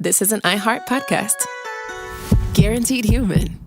This is an iHeart podcast. Guaranteed human.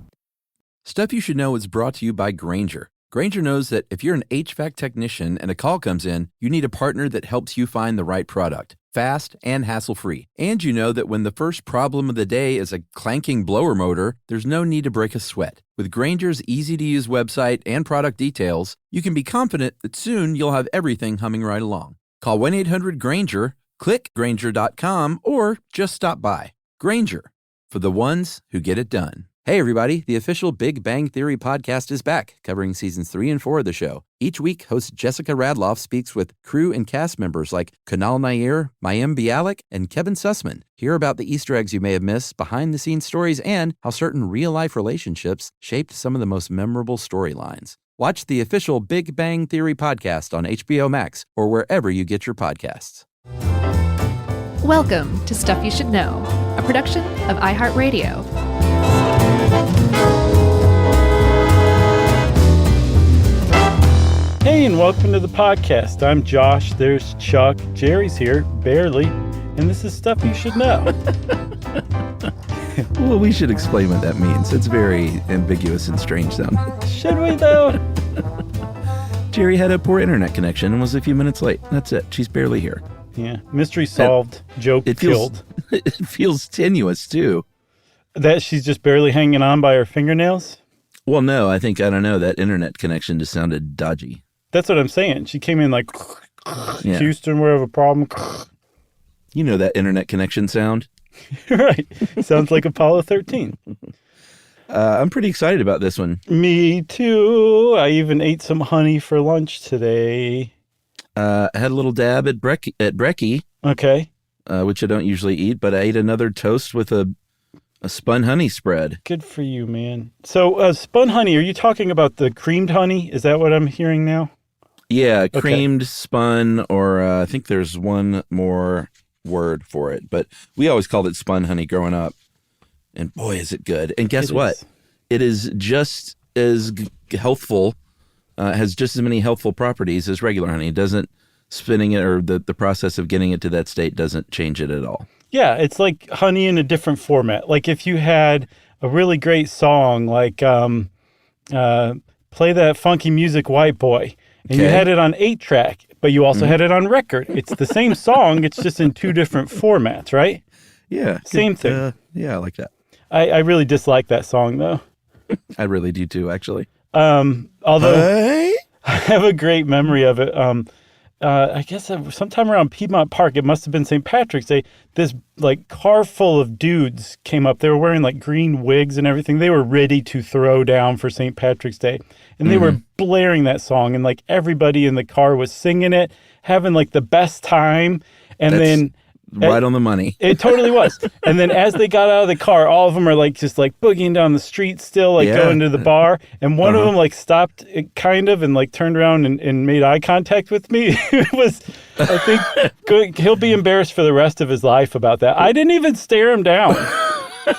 Stuff You Should Know is brought to you by Grainger. Grainger knows that if you're an HVAC technician and a call comes in, you need a partner that helps you find the right product, fast and hassle-free. And you know that when the first problem of the day is a clanking blower motor, there's no need to break a sweat. With Grainger's easy-to-use website and product details, you can be confident that soon you'll have everything humming right along. Call 1-800-GRAINGER, click Grainger.com, or just stop by. Grainger, for the ones who get it done. Hey everybody, the official Big Bang Theory podcast is back, covering seasons 3 and 4 of the show. Each week, host Jessica Radloff speaks with crew and cast members like Kunal Nair, Mayim Bialik, and Kevin Sussman. Hear about the Easter eggs you may have missed, behind-the-scenes stories, and how certain real-life relationships shaped some of the most memorable storylines. Watch the official Big Bang Theory podcast on HBO Max or wherever you get your podcasts. Welcome to Stuff You Should Know, a production of iHeartRadio. Hey, and welcome to the podcast. I'm Josh, there's Chuck, Jerry's here, barely, and this is Stuff You Should Know. Well, we should explain what that means. It's very ambiguous and strange sounding. Should we, though? Jerry had a poor internet connection and was a few minutes late. That's it. She's barely here. Yeah, mystery solved, joke killed. It feels tenuous, too. That she's just barely hanging on by her fingernails? Well, no, I don't know. That internet connection just sounded dodgy. That's what I'm saying. She came in like, Yeah. Houston, we have a problem. You know that internet connection sound? Right. Sounds like Apollo 13. I'm pretty excited about this one. Me too. I even ate some honey for lunch today. I had a little dab at brekkie, Okay. which I don't usually eat, but I ate another toast with a spun honey spread. Good for you, man. So, spun honey, are you talking about the creamed honey? Is that what I'm hearing now? Yeah, creamed, spun, or I think there's one more word for it. But we always called it spun honey growing up. And boy, is it good. And guess what? It is just as healthful, has just as many healthful properties as regular honey. It doesn't, spinning it or the process of getting it to that state doesn't change it at all. Yeah, it's like honey in a different format. Like if you had a really great song, like Play That Funky Music, White Boy, and you had it on 8-track, but you also had it on record. It's the same song, it's just in two different formats, right? Yeah. Same thing. Yeah, I like that. I really dislike that song, though. I really do too, actually. Although I have a great memory of it. I guess sometime around Piedmont Park, it must have been St. Patrick's Day, this like car full of dudes came up. They were wearing like green wigs and everything. They were ready to throw down for St. Patrick's Day. And they were blaring that song, and like everybody in the car was singing it, having like the best time. And then right on the money. It totally was. And then as they got out of the car, all of them are like just like boogieing down the street still, like going to the bar. And one of them like stopped kind of and like turned around and made eye contact with me. It was, I think he'll be embarrassed for the rest of his life about that. I didn't even stare him down.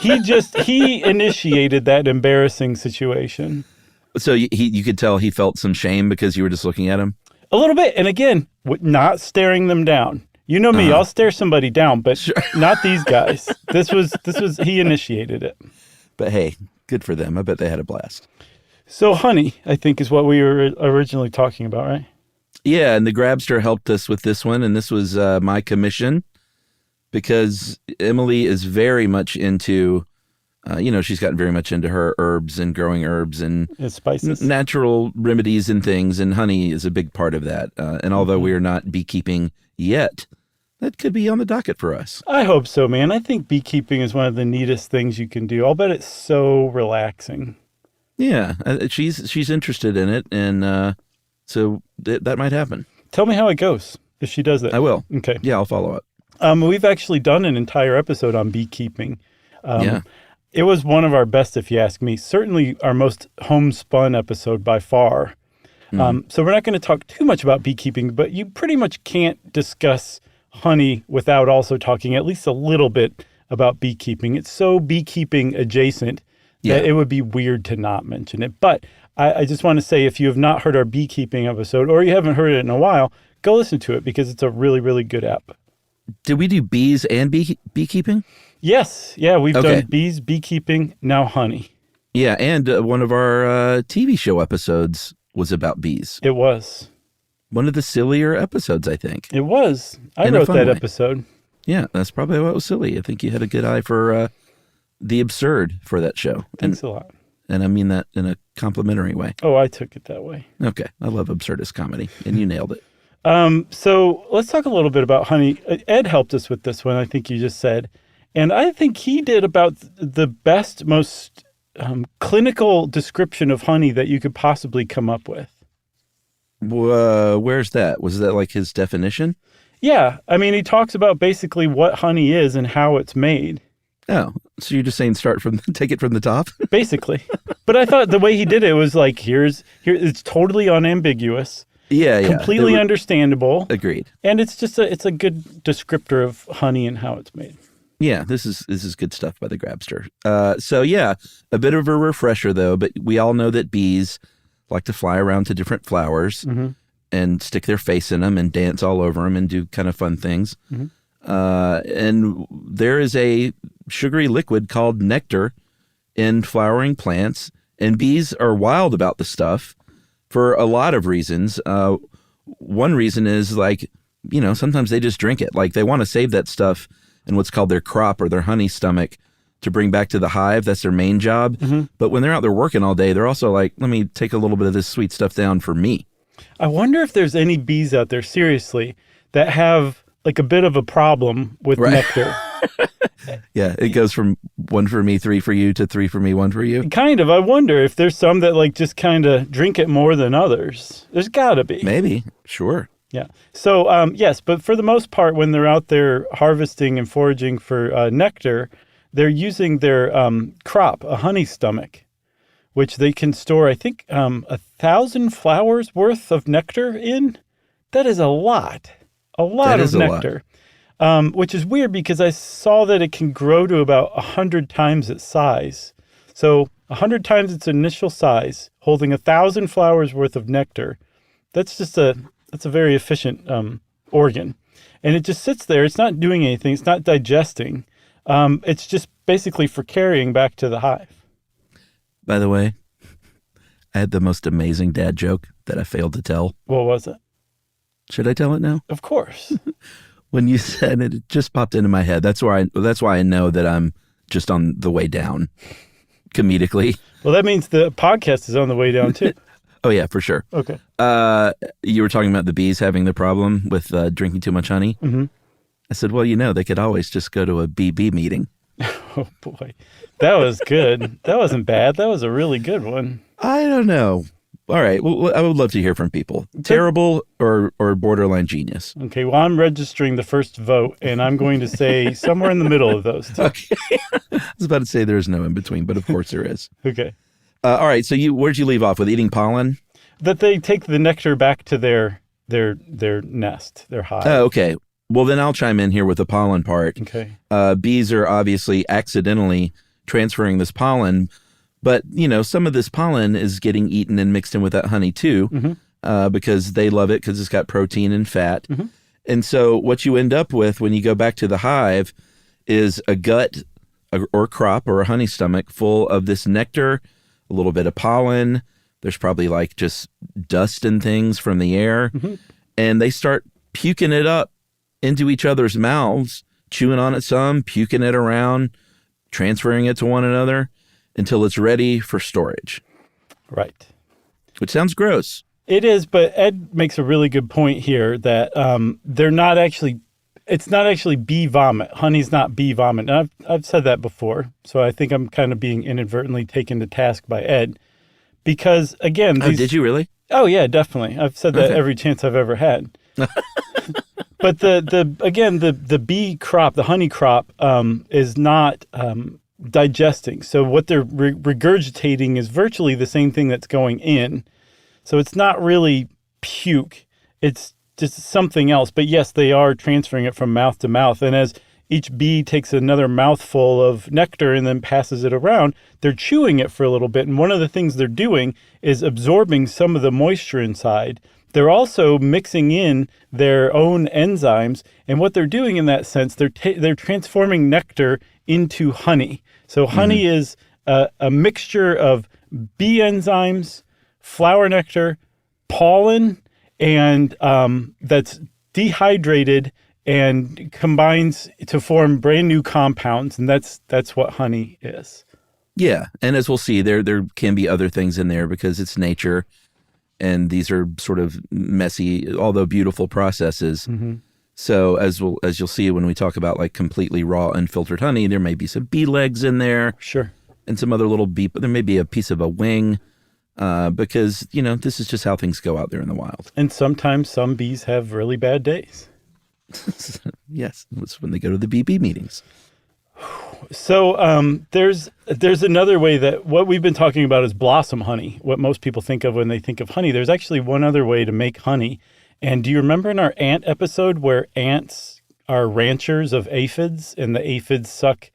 He initiated that embarrassing situation. So you could tell he felt some shame because you were just looking at him? A little bit. And again, not staring them down. You know me, I'll stare somebody down, but not these guys. This was he initiated it. But hey, good for them. I bet they had a blast. So honey, I think is what we were originally talking about, right? Yeah, and the Grabster helped us with this one, and this was my commission because Emily is very much into, she's gotten very much into her herbs and growing herbs and spices, natural remedies and things, and honey is a big part of that. And although we are not beekeeping yet, that could be on the docket for us. I hope so, man. I think beekeeping is one of the neatest things you can do. I'll bet it's so relaxing. Yeah, she's interested in it, and so that might happen. Tell me how it goes if she does that. I will. Okay. Yeah, I'll follow up. We've actually done an entire episode on beekeeping. Yeah. It was one of our best, if you ask me. Certainly our most homespun episode by far. So we're not going to talk too much about beekeeping, but you pretty much can't discuss honey without also talking at least a little bit about beekeeping. It's so beekeeping adjacent that it would be weird to not mention it. But I just want to say, if you have not heard our beekeeping episode or you haven't heard it in a while, go listen to it because it's a really, really good app. Did we do bees and beekeeping? Yes. Yeah, we've Okay. done bees, beekeeping, now honey. Yeah, and one of our TV show episodes was about bees. It was. One of the sillier episodes, I think. It was. I In a wrote fun that way. episode. Yeah, that's probably what was silly. I think you had a good eye for the absurd for that show. Thanks a lot. And I mean that in a complimentary way. Oh, I took it that way. Okay, I love absurdist comedy, and you nailed it. So let's talk a little bit about honey. Ed helped us with this one, I think you just said. And I think he did about the best, most clinical description of honey that you could possibly come up with. Where's that? Was that like his definition? Yeah. I mean, he talks about basically what honey is and how it's made, Oh, so you're just saying take it from the top? basically. But I thought the way he did it was like, here, it's totally unambiguous, Yeah. completely They were- understandable. Agreed. And it's just it's a good descriptor of honey and how it's made. Yeah, this is good stuff by the Grabster. So yeah, a bit of a refresher though, but we all know that bees like to fly around to different flowers and stick their face in them and dance all over them and do kind of fun things. And there is a sugary liquid called nectar in flowering plants, and bees are wild about the stuff for a lot of reasons. One reason is sometimes they just drink it. Like they want to save that stuff in what's called their crop or their honey stomach to bring back to the hive. That's their main job. But when they're out there working all day, they're also like, let me take a little bit of this sweet stuff down for me. I wonder if there's any bees out there, seriously, that have like a bit of a problem with nectar. Yeah, it goes from 1 for me, 3 for you to 3 for me, 1 for you. Kind of. I wonder if there's some that like just kind of drink it more than others. There's got to be. Maybe. Sure. Yeah. So, yes, but for the most part, when they're out there harvesting and foraging for nectar, they're using their crop, a honey stomach, which they can store, I think, 1,000 flowers worth of nectar in. That is a lot. A lot That of is a lot. nectar. Which is weird because I saw that it can grow to about 100 times its size. So 100 times its initial size, holding 1,000 flowers worth of nectar. That's a very efficient organ. And it just sits there. It's not doing anything. It's not digesting. It's just basically for carrying back to the hive. By the way, I had the most amazing dad joke that I failed to tell. What was it? Should I tell it now? Of course. When you said it, it just popped into my head. That's why I know that I'm just on the way down comedically. Well, that means the podcast is on the way down too. Oh yeah, for sure. Okay. You were talking about the bees having the problem with drinking too much honey. Mm-hmm. I said, well, they could always just go to a BB meeting. Oh boy. That was good. That wasn't bad. That was a really good one. I don't know. All right. Well, I would love to hear from people. Terrible or borderline genius. Okay, well, I'm registering the first vote, and I'm going to say somewhere in the middle of those two. Okay. I was about to say there's no in between, but of course there is. Okay. All right. So where'd you leave off with eating pollen? That they take the nectar back to their nest, their hive. Oh, okay. Well, then I'll chime in here with the pollen part. Okay. Bees are obviously accidentally transferring this pollen, but some of this pollen is getting eaten and mixed in with that honey too, because they love it because it's got protein and fat. And so what you end up with when you go back to the hive is a gut or crop or a honey stomach full of this nectar, a little bit of pollen. There's probably like just dust and things from the air, and they start puking it up into each other's mouths, chewing on it some, puking it around, transferring it to one another until it's ready for storage. Right. Which sounds gross. It is, but Ed makes a really good point here that they're not actually, it's not actually bee vomit. Honey's not bee vomit. And I've said that before, so I think I'm kind of being inadvertently taken to task by Ed. Because, again... Did you really? Oh, yeah, definitely. I've said that every chance I've ever had. But the bee crop, the honey crop, is not digesting. So what they're regurgitating is virtually the same thing that's going in. So it's not really puke. It's just something else. But yes, they are transferring it from mouth to mouth. And as each bee takes another mouthful of nectar and then passes it around, they're chewing it for a little bit. And one of the things they're doing is absorbing some of the moisture inside they're also mixing in their own enzymes. And what they're doing in that sense, they're transforming nectar into honey. So honey is a mixture of bee enzymes, flower nectar, pollen, and that's dehydrated and combines to form brand new compounds. And that's what honey is. Yeah, and as we'll see, there can be other things in there because it's nature, and these are sort of messy, although beautiful processes. So as you'll see when we talk about like completely raw, unfiltered honey, there may be some bee legs in there. Sure. And some other little bee, but there may be a piece of a wing, because this is just how things go out there in the wild. And sometimes some bees have really bad days. Yes, it's when they go to the BB meetings. So there's another way that what we've been talking about is blossom honey, what most people think of when they think of honey. There's actually one other way to make honey. And do you remember in our ant episode where ants are ranchers of aphids and the aphids suck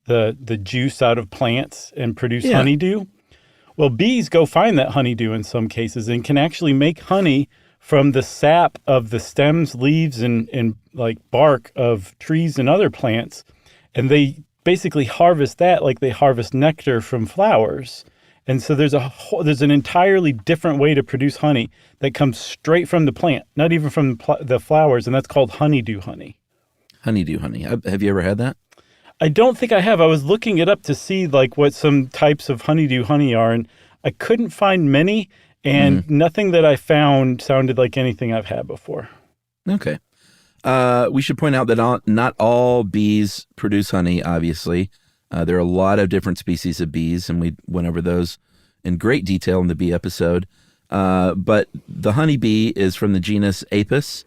the juice out of plants and produce honeydew? Well, bees go find that honeydew in some cases and can actually make honey from the sap of the stems, leaves, and like bark of trees and other plants. And they basically harvest that like they harvest nectar from flowers. And so there's an entirely different way to produce honey that comes straight from the plant, not even from the flowers, and that's called honeydew honey. Honeydew honey. Have you ever had that? I don't think I have. I was looking it up to see like what some types of honeydew honey are, and I couldn't find many, and nothing that I found sounded like anything I've had before. Okay. We should point out that not all bees produce honey, obviously. There are a lot of different species of bees, and we went over those in great detail in the bee episode. But the honeybee is from the genus Apis,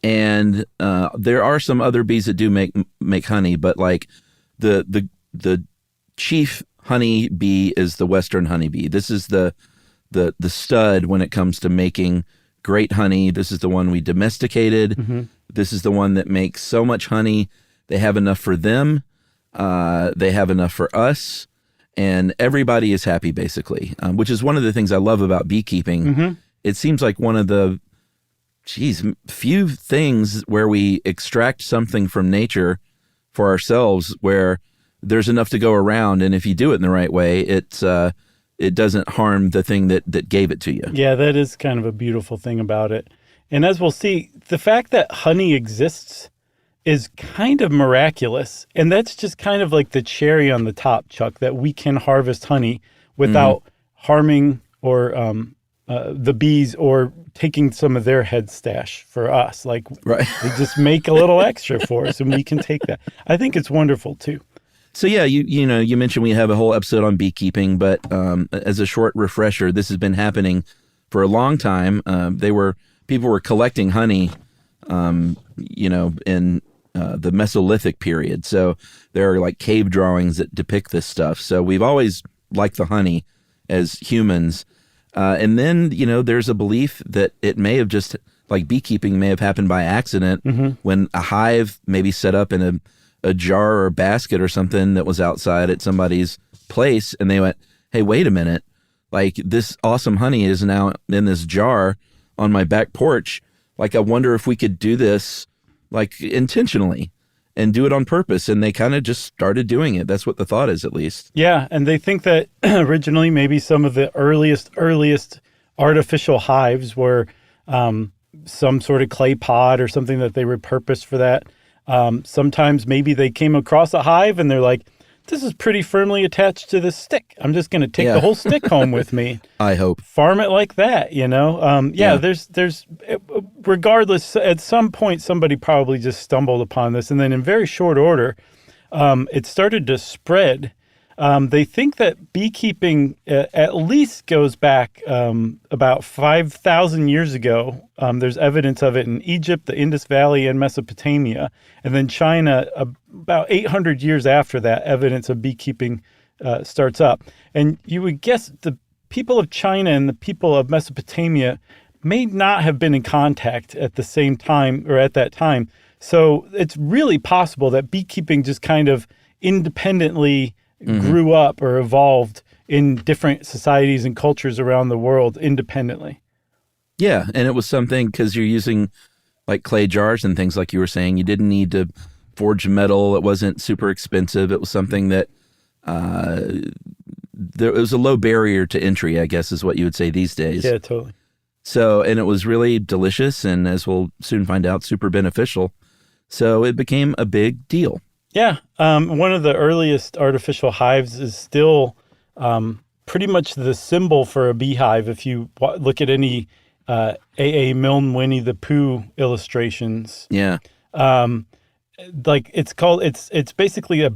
and there are some other bees that do make honey, but like the chief honey bee is the western honeybee. This is the stud when it comes to making great honey. This is the one we domesticated. This is the one that makes so much honey. They have enough for them. They have enough for us, and everybody is happy, basically, which is one of the things I love about beekeeping. It seems like one of the, few things where we extract something from nature for ourselves where there's enough to go around, and if you do it in the right way, it doesn't harm the thing that gave it to you. Yeah, that is kind of a beautiful thing about it. And as we'll see, the fact that honey exists is kind of miraculous. And that's just kind of like the cherry on the top, Chuck, that we can harvest honey without harming or the bees or taking some of their head stash for us. Like, right. They just make a little extra for us and we can take that. I think it's wonderful too. So yeah, you mentioned we have a whole episode on beekeeping, but as a short refresher, this has been happening for a long time. People were collecting honey, in the Mesolithic period. So there are like cave drawings that depict this stuff. So we've always liked the honey as humans. And then, there's a belief that it may have just, like beekeeping may have happened by accident when a hive maybe set up in a jar or a basket or something that was outside at somebody's place. And they went, hey, wait a minute. Like this awesome honey is now in this jar on my back porch. Like, I wonder if we could do this like intentionally and do it on purpose. And they kind of just started doing it. That's what the thought is, at least. Yeah. And they think that originally maybe some of the earliest artificial hives were some sort of clay pod or something that they repurposed for that. Sometimes maybe they came across a hive and they're like, this is pretty firmly attached to this stick. I'm just going to take the whole stick home with me. I hope. Farm it like that, There's regardless, at some point, somebody probably just stumbled upon this. And then in very short order, it started to spread. They think that beekeeping at least goes back about 5,000 years ago. There's evidence of it in Egypt, the Indus Valley, and Mesopotamia. And then China, about 800 years after that, evidence of beekeeping starts up. And you would guess the people of China and the people of Mesopotamia may not have been in contact at the same time or at that time. So it's really possible that beekeeping just kind of independently grew up or evolved in different societies and cultures around the world independently. Yeah, and it was something because you're using like clay jars and things like you were saying. You didn't need to forge metal. It wasn't super expensive. It was something that there was a low barrier to entry, I guess is what you would say these days. Yeah, totally. So, and it was really delicious and, as we'll soon find out, super beneficial. So it became a big deal. Yeah. One of the earliest artificial hives is still pretty much the symbol for a beehive. If you look at any A.A. Milne Winnie the Pooh illustrations. Yeah. Like it's basically a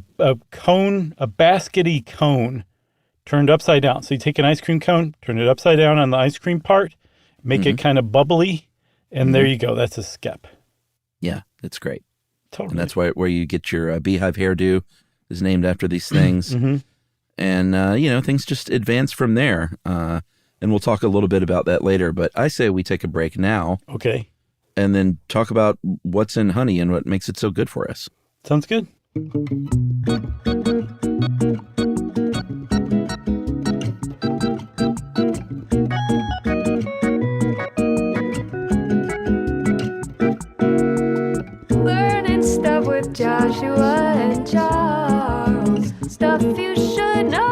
cone, a baskety cone turned upside down. So you take an ice cream cone, turn it upside down on the ice cream part, make it kind of bubbly, and there you go. That's a skep. Yeah, it's great. Totally. And that's where you get your beehive hairdo is named after these things. And, things just advance from there. And we'll talk a little bit about that later. But I say we take a break now. Okay. And then talk about what's in honey and what makes it so good for us. Sounds good. Learning stuff with Joshua and Charles. Stuff you should know.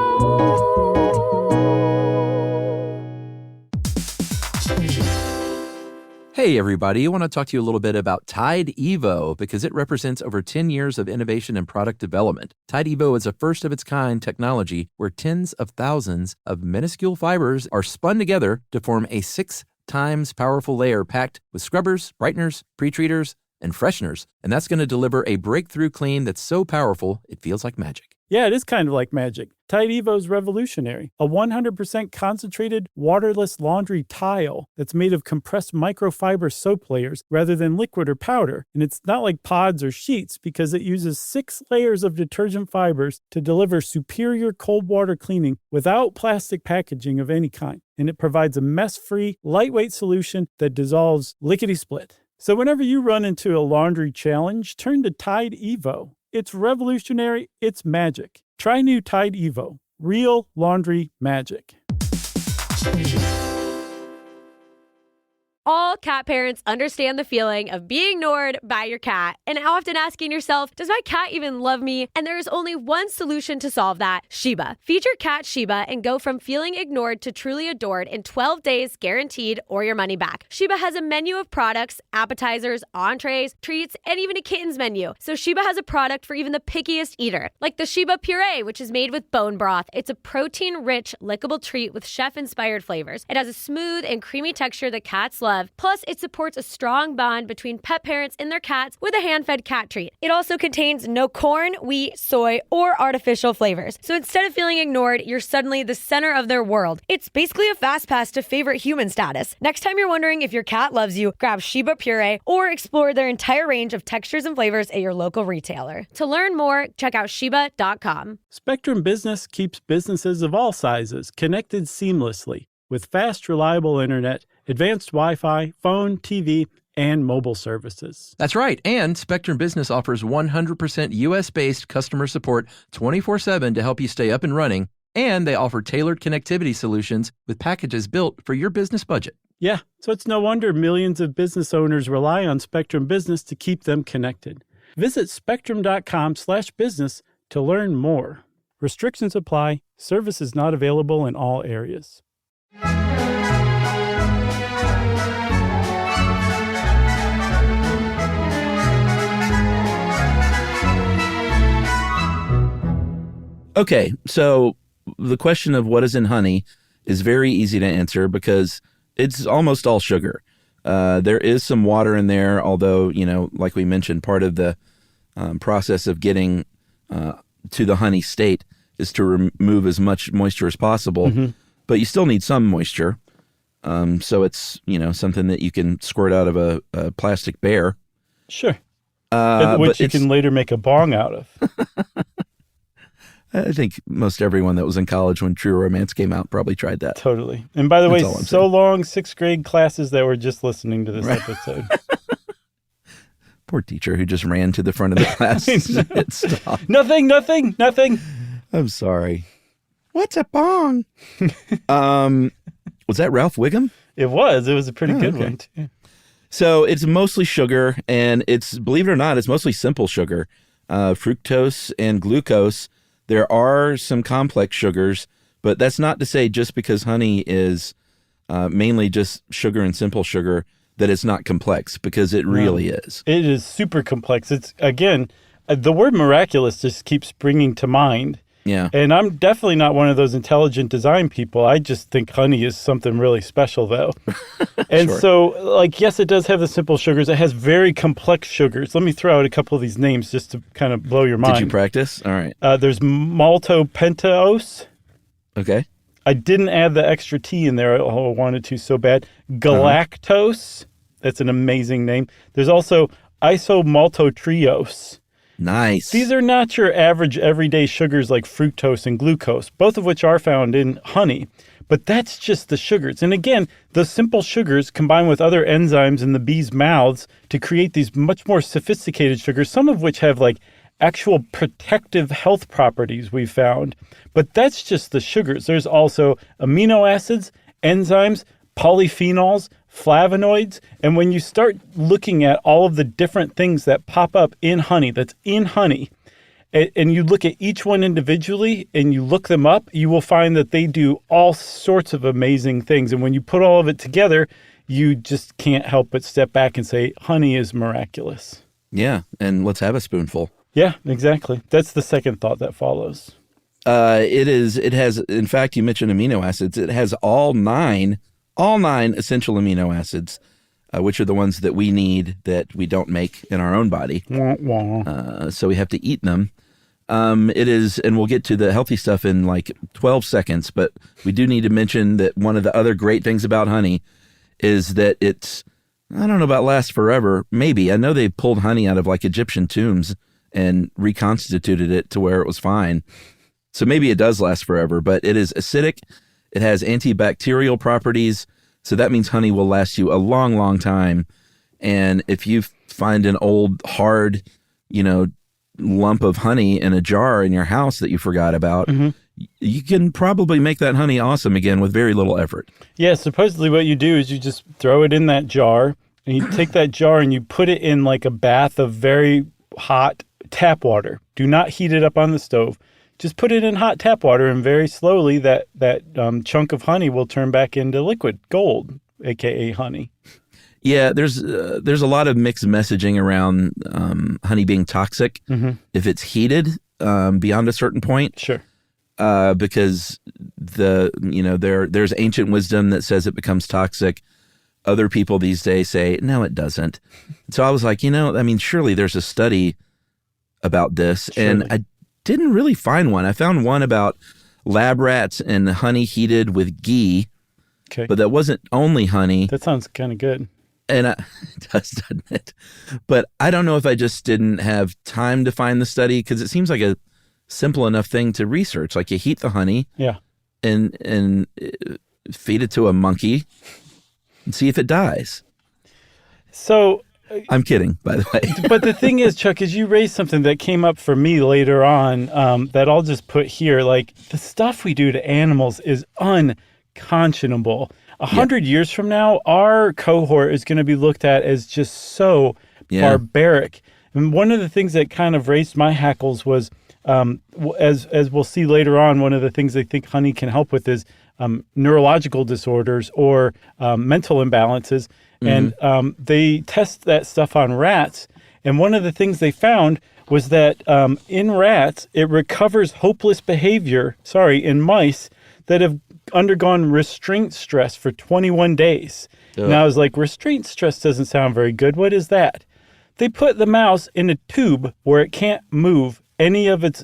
Hey, everybody. I want to talk to you a little bit about Tide Evo because it represents over 10 years of innovation and product development. Tide Evo is a first-of-its-kind technology where tens of thousands of minuscule fibers are spun together to form a 6 times powerful layer packed with scrubbers, brighteners, pre-treaters, and fresheners. And that's going to deliver a breakthrough clean that's so powerful, it feels like magic. Yeah, it is kind of like magic. Tide Evo is revolutionary. A 100% concentrated, waterless laundry tile that's made of compressed microfiber soap layers rather than liquid or powder. And it's not like pods or sheets because it uses 6 layers of detergent fibers to deliver superior cold water cleaning without plastic packaging of any kind. And it provides a mess-free, lightweight solution that dissolves lickety-split. So whenever you run into a laundry challenge, turn to Tide Evo. It's revolutionary. It's magic. Try new Tide Evo. Real laundry magic. All cat parents understand the feeling of being ignored by your cat and often asking yourself, does my cat even love me? And there is only one solution to solve that, Sheba. Feed your cat Sheba and go from feeling ignored to truly adored in 12 days guaranteed or your money back. Sheba has a menu of products, appetizers, entrees, treats, and even a kittens menu. So Sheba has a product for even the pickiest eater, like the Sheba Puree, which is made with bone broth. It's a protein-rich, lickable treat with chef-inspired flavors. It has a smooth and creamy texture that cats love. Plus, it supports a strong bond between pet parents and their cats with a hand-fed cat treat. It also contains no corn, wheat, soy, or artificial flavors. So instead of feeling ignored, you're suddenly the center of their world. It's basically a fast pass to favorite human status. Next time you're wondering if your cat loves you, grab Sheba Puree or explore their entire range of textures and flavors at your local retailer. To learn more, check out Sheba.com. Spectrum Business keeps businesses of all sizes connected seamlessly with fast, reliable internet, advanced Wi-Fi, phone, TV, and mobile services. That's right. And Spectrum Business offers 100% U.S.-based customer support 24/7 to help you stay up and running. And they offer tailored connectivity solutions with packages built for your business budget. Yeah, so it's no wonder millions of business owners rely on Spectrum Business to keep them connected. Visit spectrum.com/business to learn more. Restrictions apply. Service is not available in all areas. Okay, so the question of what is in honey is very easy to answer because it's almost all sugar. There is some water in there, although, like we mentioned, part of the process of getting to the honey state is to remove as much moisture as possible. But you still need some moisture. So it's, something that you can squirt out of a plastic bear. Sure. Which you can later make a bong out of. I think most everyone that was in college when True Romance came out probably tried that. Totally. And by the way, That's so long, 6th grade classes that were just listening to this episode. Poor teacher who just ran to the front of the class and hit stop. Nothing. I'm sorry. What's a bong? Was that Ralph Wiggum? It was a pretty good okay. one, too. So it's mostly sugar, and believe it or not, it's mostly simple sugar. Fructose and glucose. There are some complex sugars, but that's not to say just because honey is mainly just sugar and simple sugar that it's not complex, because it really is. It is super complex. It's, again, the word miraculous just keeps springing to mind. Yeah. And I'm definitely not one of those intelligent design people. I just think honey is something really special, though. And so, like, yes, it does have the simple sugars. It has very complex sugars. Let me throw out a couple of these names just to kind of blow your mind. Did you practice? All right. There's maltopentose. Okay. I didn't add the extra T in there. I wanted to so bad. Galactose. That's an amazing name. There's also isomaltotriose. Nice. These are not your average everyday sugars like fructose and glucose, both of which are found in honey. But that's just the sugars. And again, the simple sugars combine with other enzymes in the bees' mouths to create these much more sophisticated sugars, some of which have like actual protective health properties we've found. But that's just the sugars. There's also amino acids, enzymes, polyphenols, flavonoids. And when you start looking at all of the different things that pop up in honey, that's in honey, and you look at each one individually and you look them up, you will find that they do all sorts of amazing things. And when you put all of it together, you just can't help but step back and say, honey is miraculous. Yeah, and let's have a spoonful. Yeah, exactly. That's the second thought that follows. It has, in fact, you mentioned amino acids. It has all nine essential amino acids, which are the ones that we need that we don't make in our own body. So we have to eat them. It is, and we'll get to the healthy stuff in like 12 seconds, but we do need to mention that one of the other great things about honey is that it's, I don't know about lasts forever. Maybe. I know they pulled honey out of like Egyptian tombs and reconstituted it to where it was fine. So maybe it does last forever, but it is acidic. It has antibacterial properties. So that means honey will last you a long, long time. And if you find an old, hard, lump of honey in a jar in your house that you forgot about, you can probably make that honey awesome again with very little effort. Yeah, supposedly what you do is you just throw it in that jar, and you take that jar and you put it in like a bath of very hot tap water. Do not heat it up on the stove. Just put it in hot tap water, and very slowly that chunk of honey will turn back into liquid gold, aka honey. Yeah, there's a lot of mixed messaging around honey being toxic if it's heated beyond a certain point. Sure. Because there's ancient wisdom that says it becomes toxic. Other people these days say no, it doesn't. So I was like, surely there's a study about this, and I didn't really find one. I found one about lab rats and honey heated with ghee, but that wasn't only honey. That sounds kind of good. And it does, doesn't it? But I don't know if I just didn't have time to find the study, because it seems like a simple enough thing to research. Like you heat the honey, and feed it to a monkey and see if it dies. So I'm kidding, by the way. But the thing is, Chuck, is you raised something that came up for me later on that I'll just put here. Like, the stuff we do to animals is unconscionable. 100 years from now, our cohort is going to be looked at as just so barbaric. And one of the things that kind of raised my hackles was, as we'll see later on, one of the things they think honey can help with is neurological disorders or mental imbalances. And they test that stuff on rats. And one of the things they found was that in rats, it recovers hopeless behavior, in mice that have undergone restraint stress for 21 days. And I was like, restraint stress doesn't sound very good. What is that? They put the mouse in a tube where it can't move any of its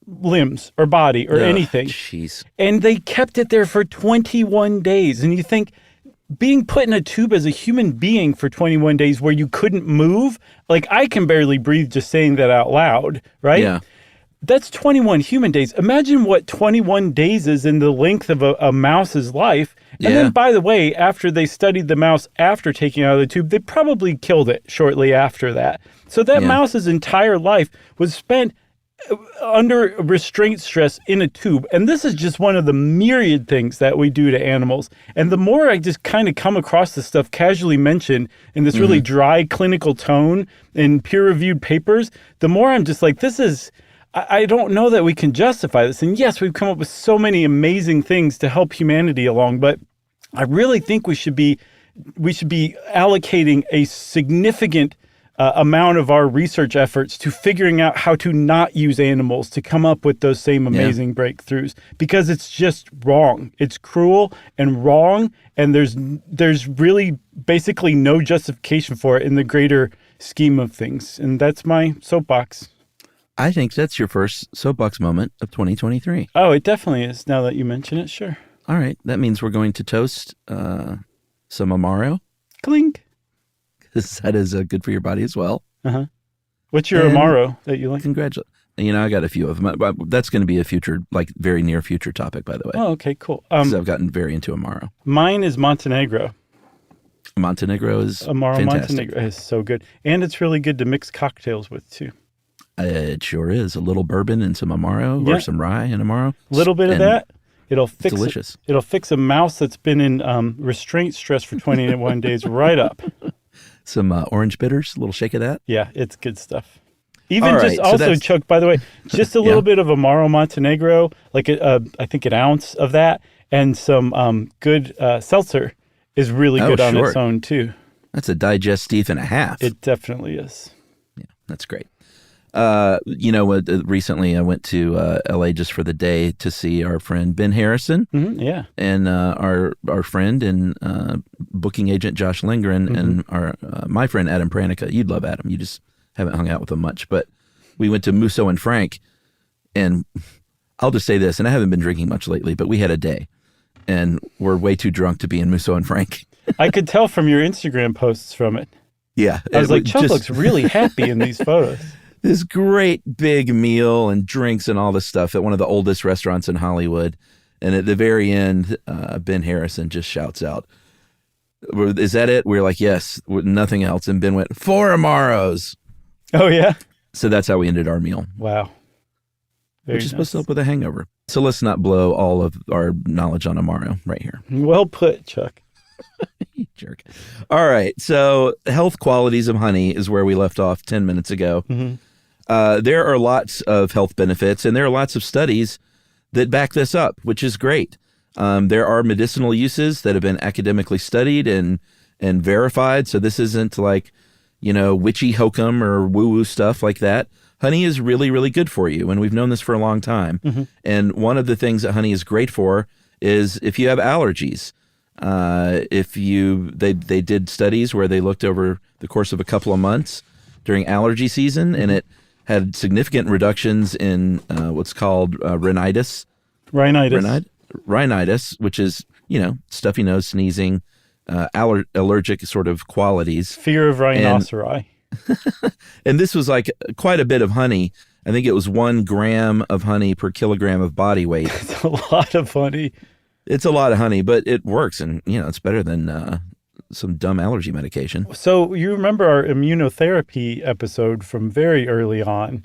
limbs or body or anything. Jeez. And they kept it there for 21 days. And you think, being put in a tube as a human being for 21 days where you couldn't move, like I can barely breathe just saying that out loud, right? Yeah. That's 21 human days. Imagine what 21 days is in the length of a mouse's life. And then, by the way, after they studied the mouse after taking it out of the tube, they probably killed it shortly after that. So that mouse's entire life was spent under restraint stress in a tube. And this is just one of the myriad things that we do to animals. And the more I just kind of come across this stuff casually mentioned in this really dry clinical tone in peer-reviewed papers, the more I'm just like, I don't know that we can justify this. And yes, we've come up with so many amazing things to help humanity along, but I really think we should be allocating a significant amount of our research efforts to figuring out how to not use animals to come up with those same amazing breakthroughs, because it's just wrong. It's cruel and wrong, and there's really basically no justification for it in the greater scheme of things. And that's my soapbox. I think that's your first soapbox moment of 2023. Oh, it definitely is, now that you mention it. Sure. All right. That means we're going to toast some Amaro. Clink. Because that is good for your body as well. Uh-huh. What's your Amaro that you like? Congratulations. I got a few of them. That's going to be a future, very near future topic, by the way. Oh, okay, cool. Because I've gotten very into Amaro. Mine is Montenegro. Montenegro is Amaro fantastic. Montenegro is so good. And it's really good to mix cocktails with, too. It sure is. A little bourbon and some Amaro or some rye and Amaro. A little bit of that. It'll fix delicious. It'll fix a mouse that's been in restraint stress for 21 days right up. Some orange bitters, a little shake of that. Yeah, it's good stuff. Even All just right, also, Chuck, by the way, just a little bit of Amaro Montenegro, like I think an ounce of that, and some good seltzer is really good on its own, too. That's a digestive and a half. It definitely is. Yeah, that's great. Recently I went to LA just for the day to see our friend Ben Harrison, and our friend and booking agent Josh Lindgren, and our my friend Adam Pranica. You'd love Adam. You just haven't hung out with him much, but we went to Musso and Frank, and I'll just say this, and I haven't been drinking much lately, but we had a day, and we're way too drunk to be in Musso and Frank. I could tell from your Instagram posts from it. Yeah, I was like, Chuck looks really happy in these photos. This great big meal and drinks and all this stuff at one of the oldest restaurants in Hollywood. And at the very end, Ben Harrison just shouts out, "Is that it?" We're like, "Yes," nothing else. And Ben went, "4 Amaros." Oh, yeah? So that's how we ended our meal. Wow. Very Which is supposed to help with a hangover. So let's not blow all of our knowledge on Amaro right here. Well put, Chuck. You jerk. All right. So health qualities of honey is where we left off 10 minutes ago. There are lots of health benefits, and there are lots of studies that back this up, which is great. There are medicinal uses that have been academically studied and verified. So this isn't like, witchy hokum or woo-woo stuff like that. Honey is really, really good for you, and we've known this for a long time. And one of the things that honey is great for is if you have allergies. They did studies where they looked over the course of a couple of months during allergy season, and it had significant reductions in what's called rhinitis. Rhinitis, which is, stuffy nose, sneezing, allergic sort of qualities. Fear of rhinoceri. And this was like quite a bit of honey. I think it was 1 gram of honey per kilogram of body weight. It's a lot of honey. It's a lot of honey, but it works, and it's better than some dumb allergy medication. So you remember our immunotherapy episode from very early on?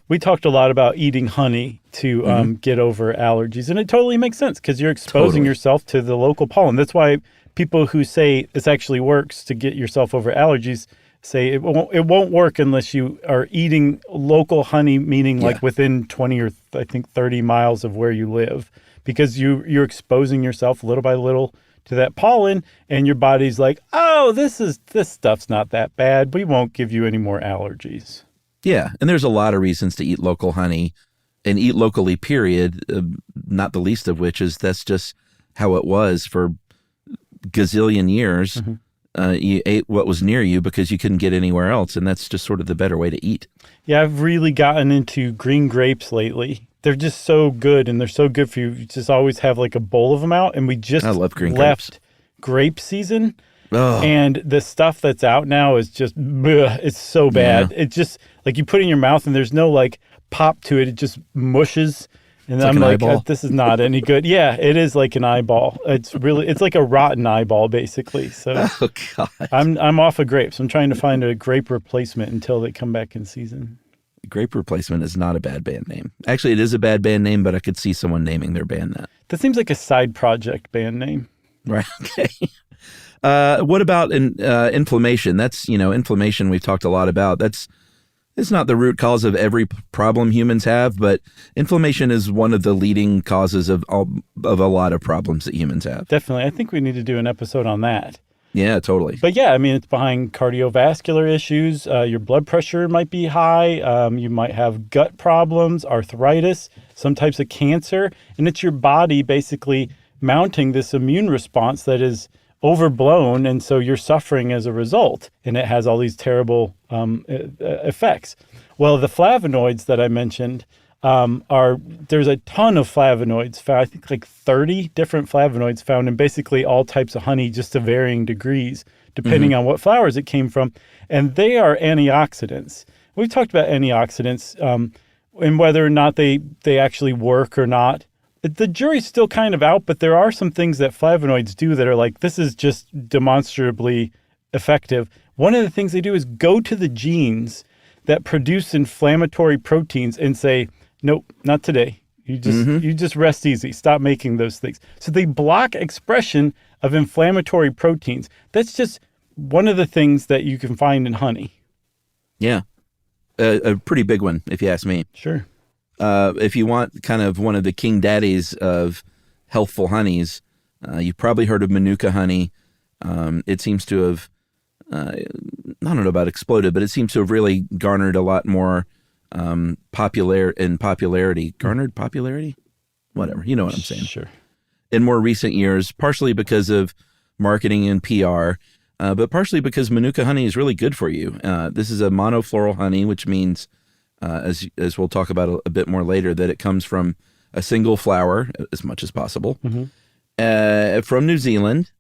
We talked a lot about eating honey to get over allergies, and it totally makes sense because you're exposing yourself to the local pollen. That's why people who say this actually works to get yourself over allergies say it won't work unless you are eating local honey, meaning like within 20 or I think 30 miles of where you live. Because you're exposing yourself little by little to that pollen, and your body's like, oh, this stuff's not that bad. We won't give you any more allergies. Yeah, and there's a lot of reasons to eat local honey and eat locally, period, not the least of which is that's just how it was for gazillion years. You ate what was near you because you couldn't get anywhere else, and that's just sort of the better way to eat. Yeah, I've really gotten into green grapes lately. They're just so good, and they're so good for you. You just always have like a bowl of them out, and we just left grape season, and the stuff that's out now is just, it's so bad. Yeah. It just, like you put it in your mouth, and there's no like pop to it. It just mushes, and I'm like, this is not any good. Yeah, it is like an eyeball. It's like a rotten eyeball, basically. So I'm off of grapes. I'm trying to find a grape replacement until they come back in season. Grape Replacement is not a bad band name. Actually, it is a bad band name, but I could see someone naming their band that. That seems like a side project band name. Right. Okay. What about inflammation? That's, inflammation we've talked a lot about. It's not the root cause of every problem humans have, but inflammation is one of the leading causes of a lot of problems that humans have. Definitely. I think we need to do an episode on that. Yeah, totally. But yeah, I mean, it's behind cardiovascular issues. Your blood pressure might be high. You might have gut problems, arthritis, some types of cancer. And it's your body basically mounting this immune response that is overblown. And so you're suffering as a result. And it has all these terrible effects. Well, the flavonoids that I mentioned there's a ton of flavonoids found, I think like 30 different flavonoids found in basically all types of honey, just to varying degrees, depending on what flowers it came from. And they are antioxidants. We've talked about antioxidants and whether or not they actually work or not. The jury's still kind of out, but there are some things that flavonoids do that are like, this is just demonstrably effective. One of the things they do is go to the genes that produce inflammatory proteins and say, nope, not today. You just rest easy. Stop making those things. So they block expression of inflammatory proteins. That's just one of the things that you can find in honey. Yeah. A pretty big one, if you ask me. Sure. If you want kind of one of the king daddies of healthful honeys, you've probably heard of Manuka honey. It seems to have, I don't know about exploded, but it seems to have really garnered a lot more popularity. Garnered popularity? Whatever. You know what I'm saying. Sure. In more recent years, partially because of marketing and PR, but partially because Manuka honey is really good for you. This is a monofloral honey, which means, as we'll talk about a bit more later, that it comes from a single flower as much as possible from New Zealand.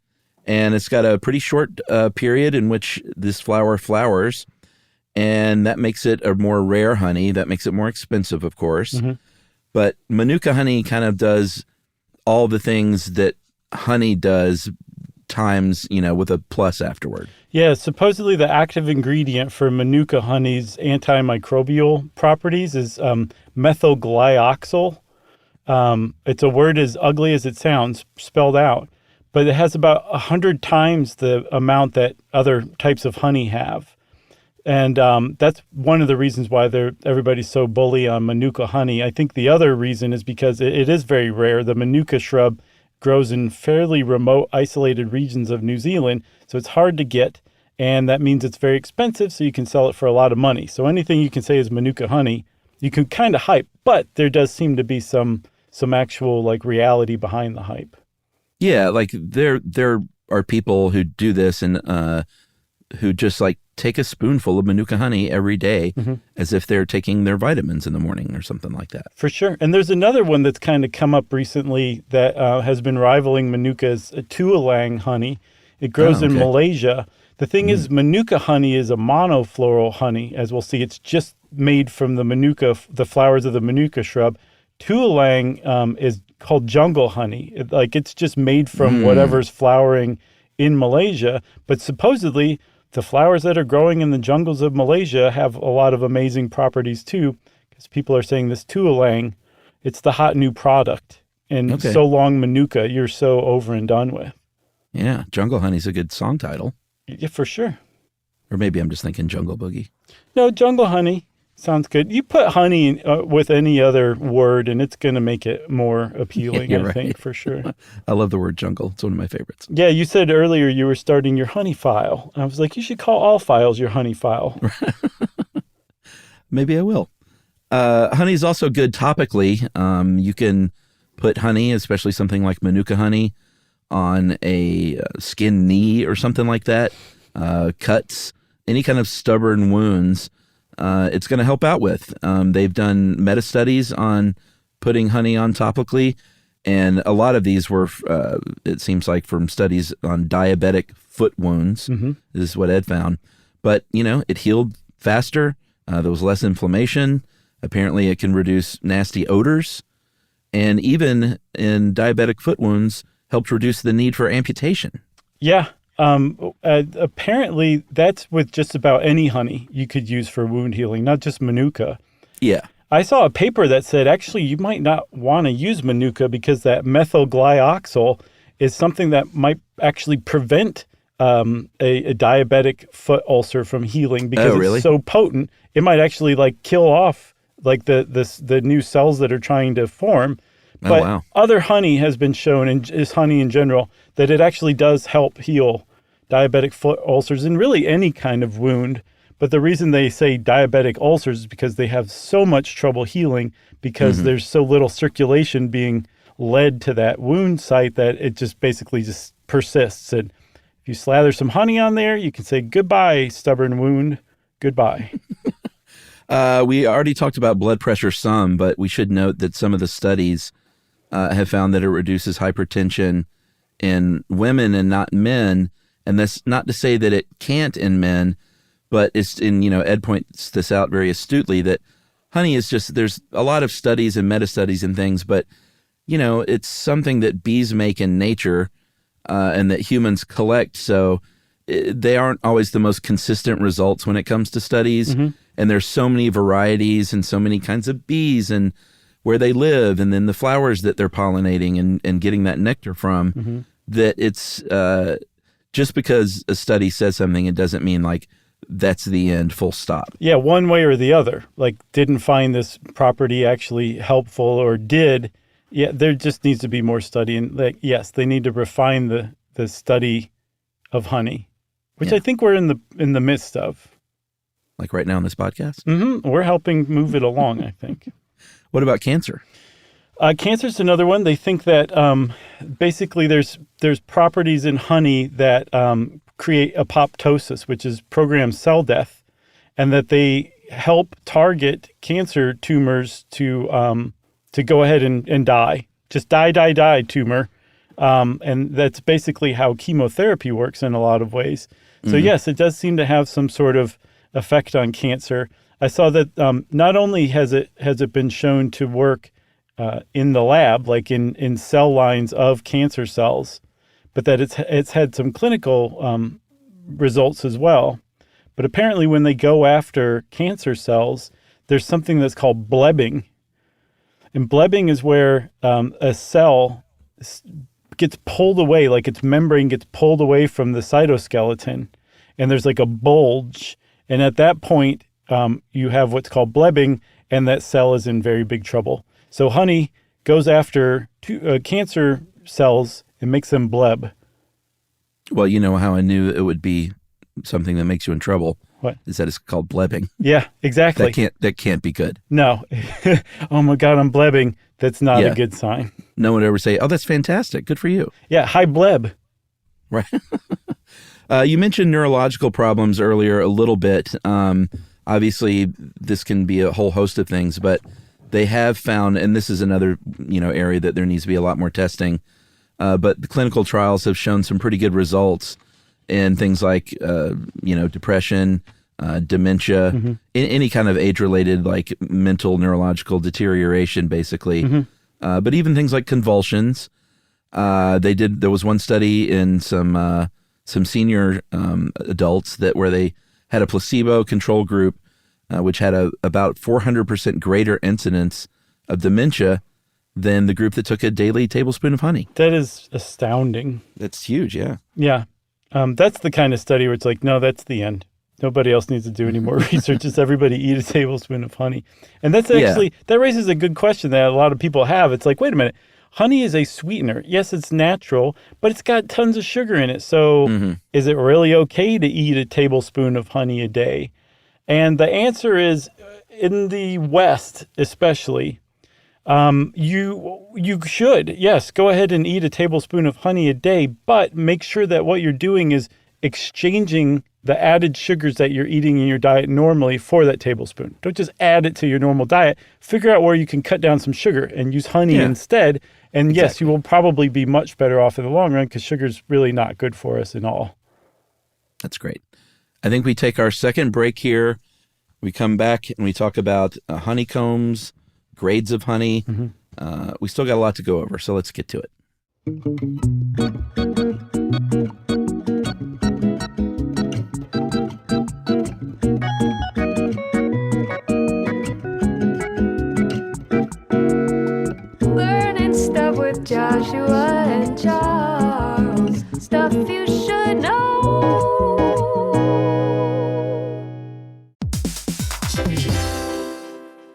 And it's got a pretty short period in which this flower flowers. And that makes it a more rare honey. That makes it more expensive, of course. But Manuka honey kind of does all the things that honey does times, with a plus afterward. Yeah, supposedly the active ingredient for Manuka honey's antimicrobial properties is methylglyoxal. It's a word as ugly as it sounds, spelled out. But it has about 100 times the amount that other types of honey have. And that's one of the reasons why everybody's so bully on Manuka honey. I think the other reason is because it is very rare. The Manuka shrub grows in fairly remote, isolated regions of New Zealand, so it's hard to get, and that means it's very expensive, so you can sell it for a lot of money. So anything you can say is Manuka honey, you can kind of hype, but there does seem to be some actual reality behind the hype. Yeah, there are people who do this and who just take a spoonful of Manuka honey every day as if they're taking their vitamins in the morning or something like that. For sure. And there's another one that's kind of come up recently that has been rivaling Manuka's Tualang honey. It grows in Malaysia. The thing is, Manuka honey is a monofloral honey. As we'll see, it's just made from the flowers of the Manuka shrub. Tualang is called jungle honey. It's just made from whatever's flowering in Malaysia. But supposedly, the flowers that are growing in the jungles of Malaysia have a lot of amazing properties too, because people are saying this Tualang, it's the hot new product. And so long Manuka, you're so over and done with. Yeah, Jungle Honey's a good song title. Yeah, for sure. Or maybe I'm just thinking Jungle Boogie. No, Jungle Honey sounds good. You put honey with any other word, and it's going to make it more appealing, I think, for sure. I love the word jungle. It's one of my favorites. Yeah, you said earlier you were starting your honey file. I was like, you should call all files your honey file. Maybe I will. Honey is also good topically. You can put honey, especially something like Manuka honey, on a skin knee or something like that. Cuts, any kind of stubborn wounds. It's going to help out with. They've done meta studies on putting honey on topically, and a lot of these were, it seems like, from studies on diabetic foot wounds. This is what Ed found. But, it healed faster. There was less inflammation. Apparently, it can reduce nasty odors. And even in diabetic foot wounds, helped reduce the need for amputation. Yeah. Apparently, that's with just about any honey you could use for wound healing, not just Manuka. Yeah. I saw a paper that said actually you might not want to use Manuka because that methylglyoxal is something that might actually prevent a diabetic foot ulcer from healing because really? it's so potent. It might actually like kill off like the new cells that are trying to form. But wow. other honey has been shown, and is honey in general, that it actually does help heal diabetic foot ulcers and really any kind of wound. But the reason they say diabetic ulcers is because they have so much trouble healing because there's so little circulation being led to that wound site that it just basically just persists. And if you slather some honey on there, you can say, goodbye, stubborn wound, goodbye. We already talked about blood pressure some, but we should note that some of the studies have found that it reduces hypertension in women and not men. And that's not to say that it can't in men, but it's Ed points this out very astutely that honey is just, there's a lot of studies and meta-studies and things, but, it's something that bees make in nature and that humans collect. So they aren't always the most consistent results when it comes to studies. And there's so many varieties and so many kinds of bees and where they live and then the flowers that they're pollinating and getting that nectar from, that it's just because a study says something, it doesn't mean like that's the end, full stop. Yeah, one way or the other. Like, didn't find this property actually helpful or did. Yeah, there just needs to be more study. And like, yes, they need to refine the study of honey, which I think we're in the midst of. Like right now on this podcast? We're helping move it along, I think. What about cancer? Cancer's another one. They think that basically there's properties in honey that create apoptosis, which is programmed cell death, and that they help target cancer tumors to go ahead and die. Just die, tumor. And that's basically how chemotherapy works in a lot of ways. So yes, it does seem to have some sort of effect on cancer. I saw that not only has it been shown to work in the lab, like in cell lines of cancer cells, but that it's had some clinical results as well. But apparently when they go after cancer cells, there's something that's called blebbing. And blebbing is where a cell gets pulled away, like its membrane gets pulled away from the cytoskeleton, and there's like a bulge. And at that point, you have what's called blebbing, and that cell is in very big trouble. So honey goes after cancer cells and makes them bleb. Well, you know how I knew it would be something that makes you in trouble. What? Is that it's called blebbing. Yeah, exactly. That can't be good. No. Oh my God, I'm blebbing. That's not a good sign. No one would ever say, oh, that's fantastic. Good for you. Yeah, hi bleb. Right. You mentioned neurological problems earlier a little bit. Obviously, this can be a whole host of things, but they have found, and this is another area that there needs to be a lot more testing, but the clinical trials have shown some pretty good results in things like, depression, dementia, in any kind of age-related, like mental neurological deterioration, basically. But even things like convulsions. There was one study in some senior adults where they had a placebo control group, which had about 400% greater incidence of dementia than the group that took a daily tablespoon of honey. That is astounding. That's huge, yeah. Yeah. That's the kind of study where it's like, no, that's the end. Nobody else needs to do any more research. Just everybody eat a tablespoon of honey. And that's actually, that raises a good question that a lot of people have. It's like, wait a minute. Honey is a sweetener. Yes, it's natural, but it's got tons of sugar in it. So is it really okay to eat a tablespoon of honey a day? And the answer is, in the West especially, you should, yes, go ahead and eat a tablespoon of honey a day, but make sure that what you're doing is exchanging the added sugars that you're eating in your diet normally for that tablespoon. Don't just add it to your normal diet. Figure out where you can cut down some sugar and use honey instead. And yes, you will probably be much better off in the long run because sugar's really not good for us at all. That's great. I think we take our second break here. We come back and we talk about honeycombs, grades of honey. We still got a lot to go over, so let's get to it. stuff with Joshua and Charles. Stuff you should know.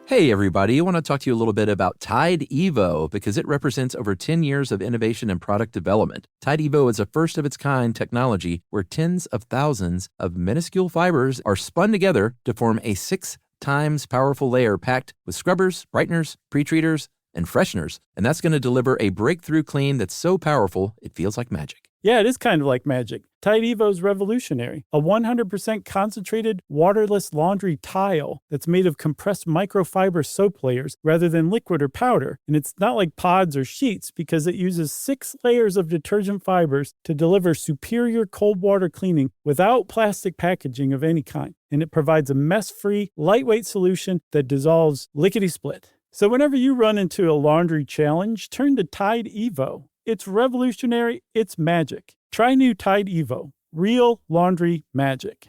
Hey, everybody. I want to talk to you a little bit about Tide Evo because it represents over 10 years of innovation and product development. Tide Evo is a first-of-its-kind technology where tens of thousands of minuscule fibers are spun together to form a 6 times powerful layer packed with scrubbers, brighteners, pre-treaters, and fresheners. And that's going to deliver a breakthrough clean that's so powerful, it feels like magic. Yeah, it is kind of like magic. Tide Evo is revolutionary. A 100% concentrated, waterless laundry tile that's made of compressed microfiber soap layers rather than liquid or powder. And it's not like pods or sheets because it uses 6 layers of detergent fibers to deliver superior cold water cleaning without plastic packaging of any kind. And it provides a mess-free, lightweight solution that dissolves lickety-split. So whenever you run into a laundry challenge, turn to Tide Evo. It's revolutionary. It's magic. Try new Tide Evo. Real laundry magic.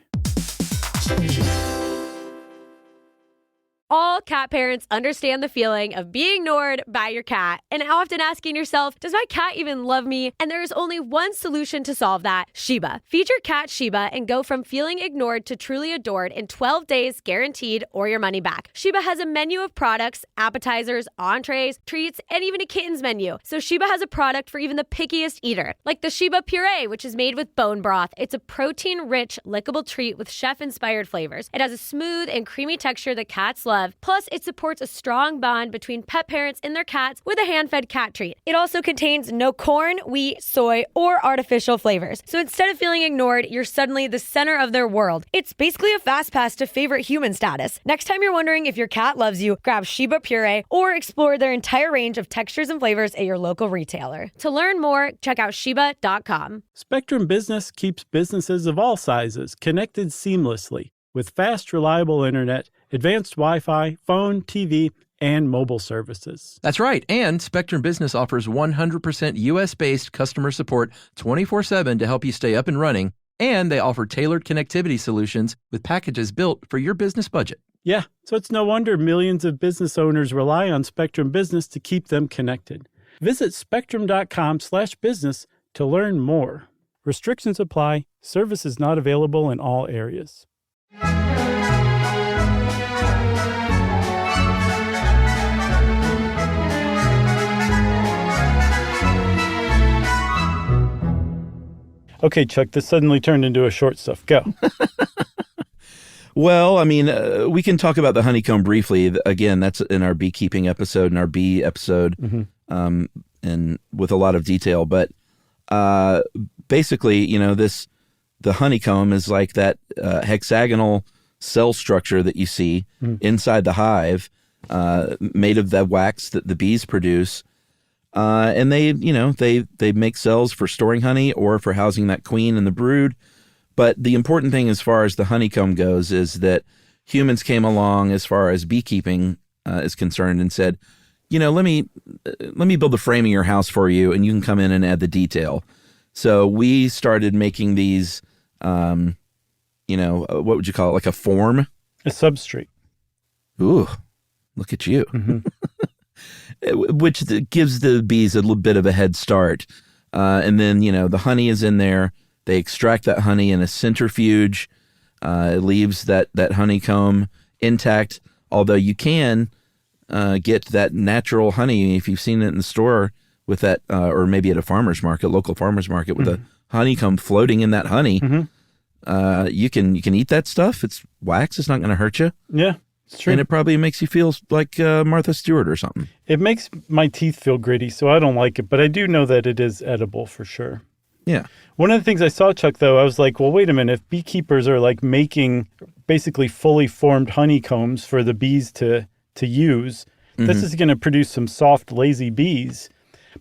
All cat parents understand the feeling of being ignored by your cat and often asking yourself, does my cat even love me? And there is only one solution to solve that, Sheba. Feed your cat Sheba and go from feeling ignored to truly adored in 12 days guaranteed or your money back. Sheba has a menu of products, appetizers, entrees, treats, and even a kittens menu. So Sheba has a product for even the pickiest eater, like the Sheba Puree, which is made with bone broth. It's a protein-rich, lickable treat with chef-inspired flavors. It has a smooth and creamy texture that cats love. Plus, it supports a strong bond between pet parents and their cats with a hand-fed cat treat. It also contains no corn, wheat, soy, or artificial flavors. So instead of feeling ignored, you're suddenly the center of their world. It's basically a fast pass to favorite human status. Next time you're wondering if your cat loves you, grab Sheba Puree or explore their entire range of textures and flavors at your local retailer. To learn more, check out Sheba.com. Spectrum Business keeps businesses of all sizes connected seamlessly with fast, reliable internet, advanced Wi-Fi, phone, TV, and mobile services. That's right. And Spectrum Business offers 100% U.S.-based customer support 24/7 to help you stay up and running. And they offer tailored connectivity solutions with packages built for your business budget. Yeah, so it's no wonder millions of business owners rely on Spectrum Business to keep them connected. Visit spectrum.com/business to learn more. Restrictions apply. Services not available in all areas. Okay, Chuck, this suddenly turned into a short stuff. Go. Well, I mean, we can talk about the honeycomb briefly. Again, that's in our beekeeping episode, in our bee episode, and with a lot of detail. But basically, you know, the honeycomb is like that hexagonal cell structure that you see inside the hive, made of the wax that the bees produce. And they make cells for storing honey or for housing that queen and the brood. But the important thing as far as the honeycomb goes is that humans came along as far as beekeeping is concerned and said, you know, let me build the frame of your house for you and you can come in and add the detail. So we started making these, what would you call it? Like a form? A substrate. Ooh, look at you. Which gives the bees a little bit of a head start. And then, you know, the honey is in there. They extract that honey in a centrifuge. It leaves that honeycomb intact, although you can get that natural honey if you've seen it in the store with that, or maybe at a farmer's market, local farmer's market, with a honeycomb floating in that honey. You can eat that stuff. It's wax. It's not going to hurt you. Yeah. It's true. And it probably makes you feel like Martha Stewart or something. It makes my teeth feel gritty, so I don't like it. But I do know that it is edible for sure. Yeah. One of the things I saw, Chuck, though, I was like, well, wait a minute. If beekeepers are like making basically fully formed honeycombs for the bees to use, this is going to produce some soft, lazy bees.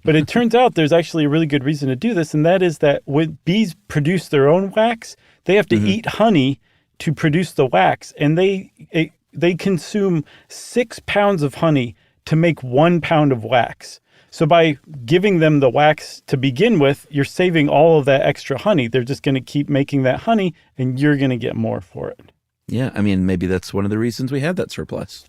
But it turns out there's actually a really good reason to do this, and that is that when bees produce their own wax, they have to eat honey to produce the wax, and they consume 6 pounds of honey to make 1 pound of wax. So by giving them the wax to begin with, you're saving all of that extra honey. They're just going to keep making that honey, and you're going to get more for it. Yeah, I mean, maybe that's one of the reasons we have that surplus.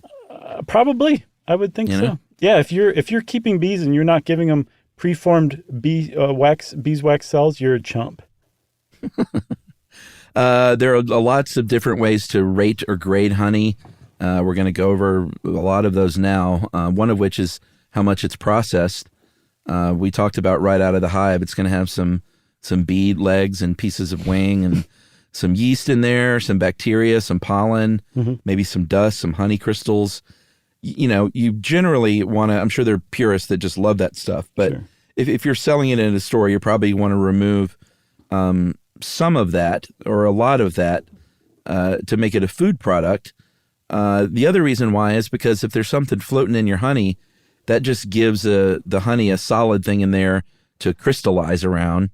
Probably. I would think so. Yeah, if you're keeping bees and you're not giving them preformed beeswax cells, you're a chump. There are lots of different ways to rate or grade honey. We're going to go over a lot of those now, one of which is how much it's processed. We talked about right out of the hive. It's going to have some bead legs and pieces of wing and some yeast in there, some bacteria, some pollen, maybe some dust, some honey crystals. You generally want to, I'm sure there are purists that just love that stuff, but Sure. if you're selling it in a store, you probably want to remove some of that or a lot of that to make it a food product. The other reason why is because if there's something floating in your honey, that just gives the honey a solid thing in there to crystallize around.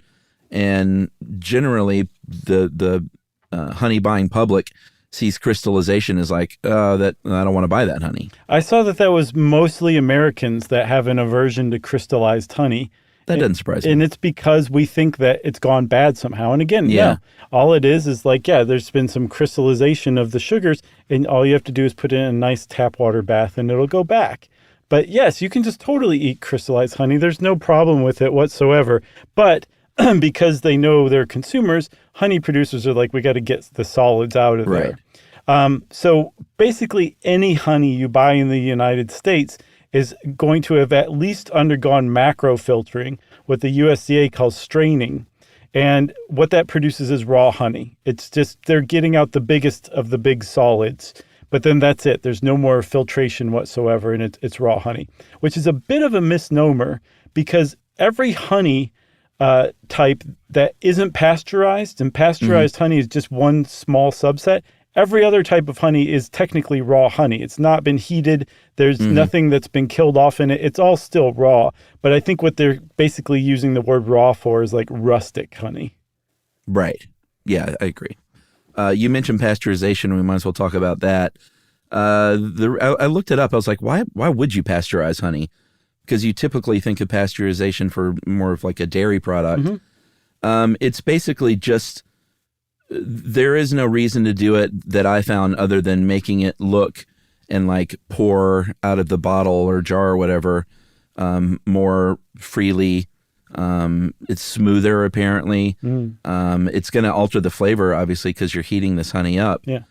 And generally, the honey buying public sees crystallization as like, that I don't want to buy that honey. I saw that was mostly Americans that have an aversion to crystallized honey. That doesn't surprise me. And it's because we think that it's gone bad somehow. And again, Yeah. no. All it is like, there's been some crystallization of the sugars, and all you have to do is put it in a nice tap water bath, and it'll go back. But yes, you can just totally eat crystallized honey. There's no problem with it whatsoever. But because they know they're consumers, honey producers are like, we got to get the solids out of Right. there. So basically any honey you buy in the United States is going to have at least undergone macro filtering, what the USDA calls straining. And what that produces is raw honey. It's just, they're getting out the biggest of the big solids, but then that's it. There's no more filtration whatsoever, and it's raw honey, which is a bit of a misnomer because every honey type that isn't pasteurized, and pasteurized honey is just one small subset. Every other type of honey is technically raw honey. It's not been heated. There's nothing that's been killed off in it. It's all still raw. But I think what they're basically using the word raw for is like rustic honey. Right. Yeah, I agree. You mentioned pasteurization. We might as well talk about that. I looked it up. I was like, why would you pasteurize honey? Because you typically think of pasteurization for more of like a dairy product. It's basically just, there is no reason to do it that I found other than making it look and like pour out of the bottle or jar or whatever more freely. It's smoother apparently. It's going to alter the flavor obviously because you're heating this honey up. Yeah.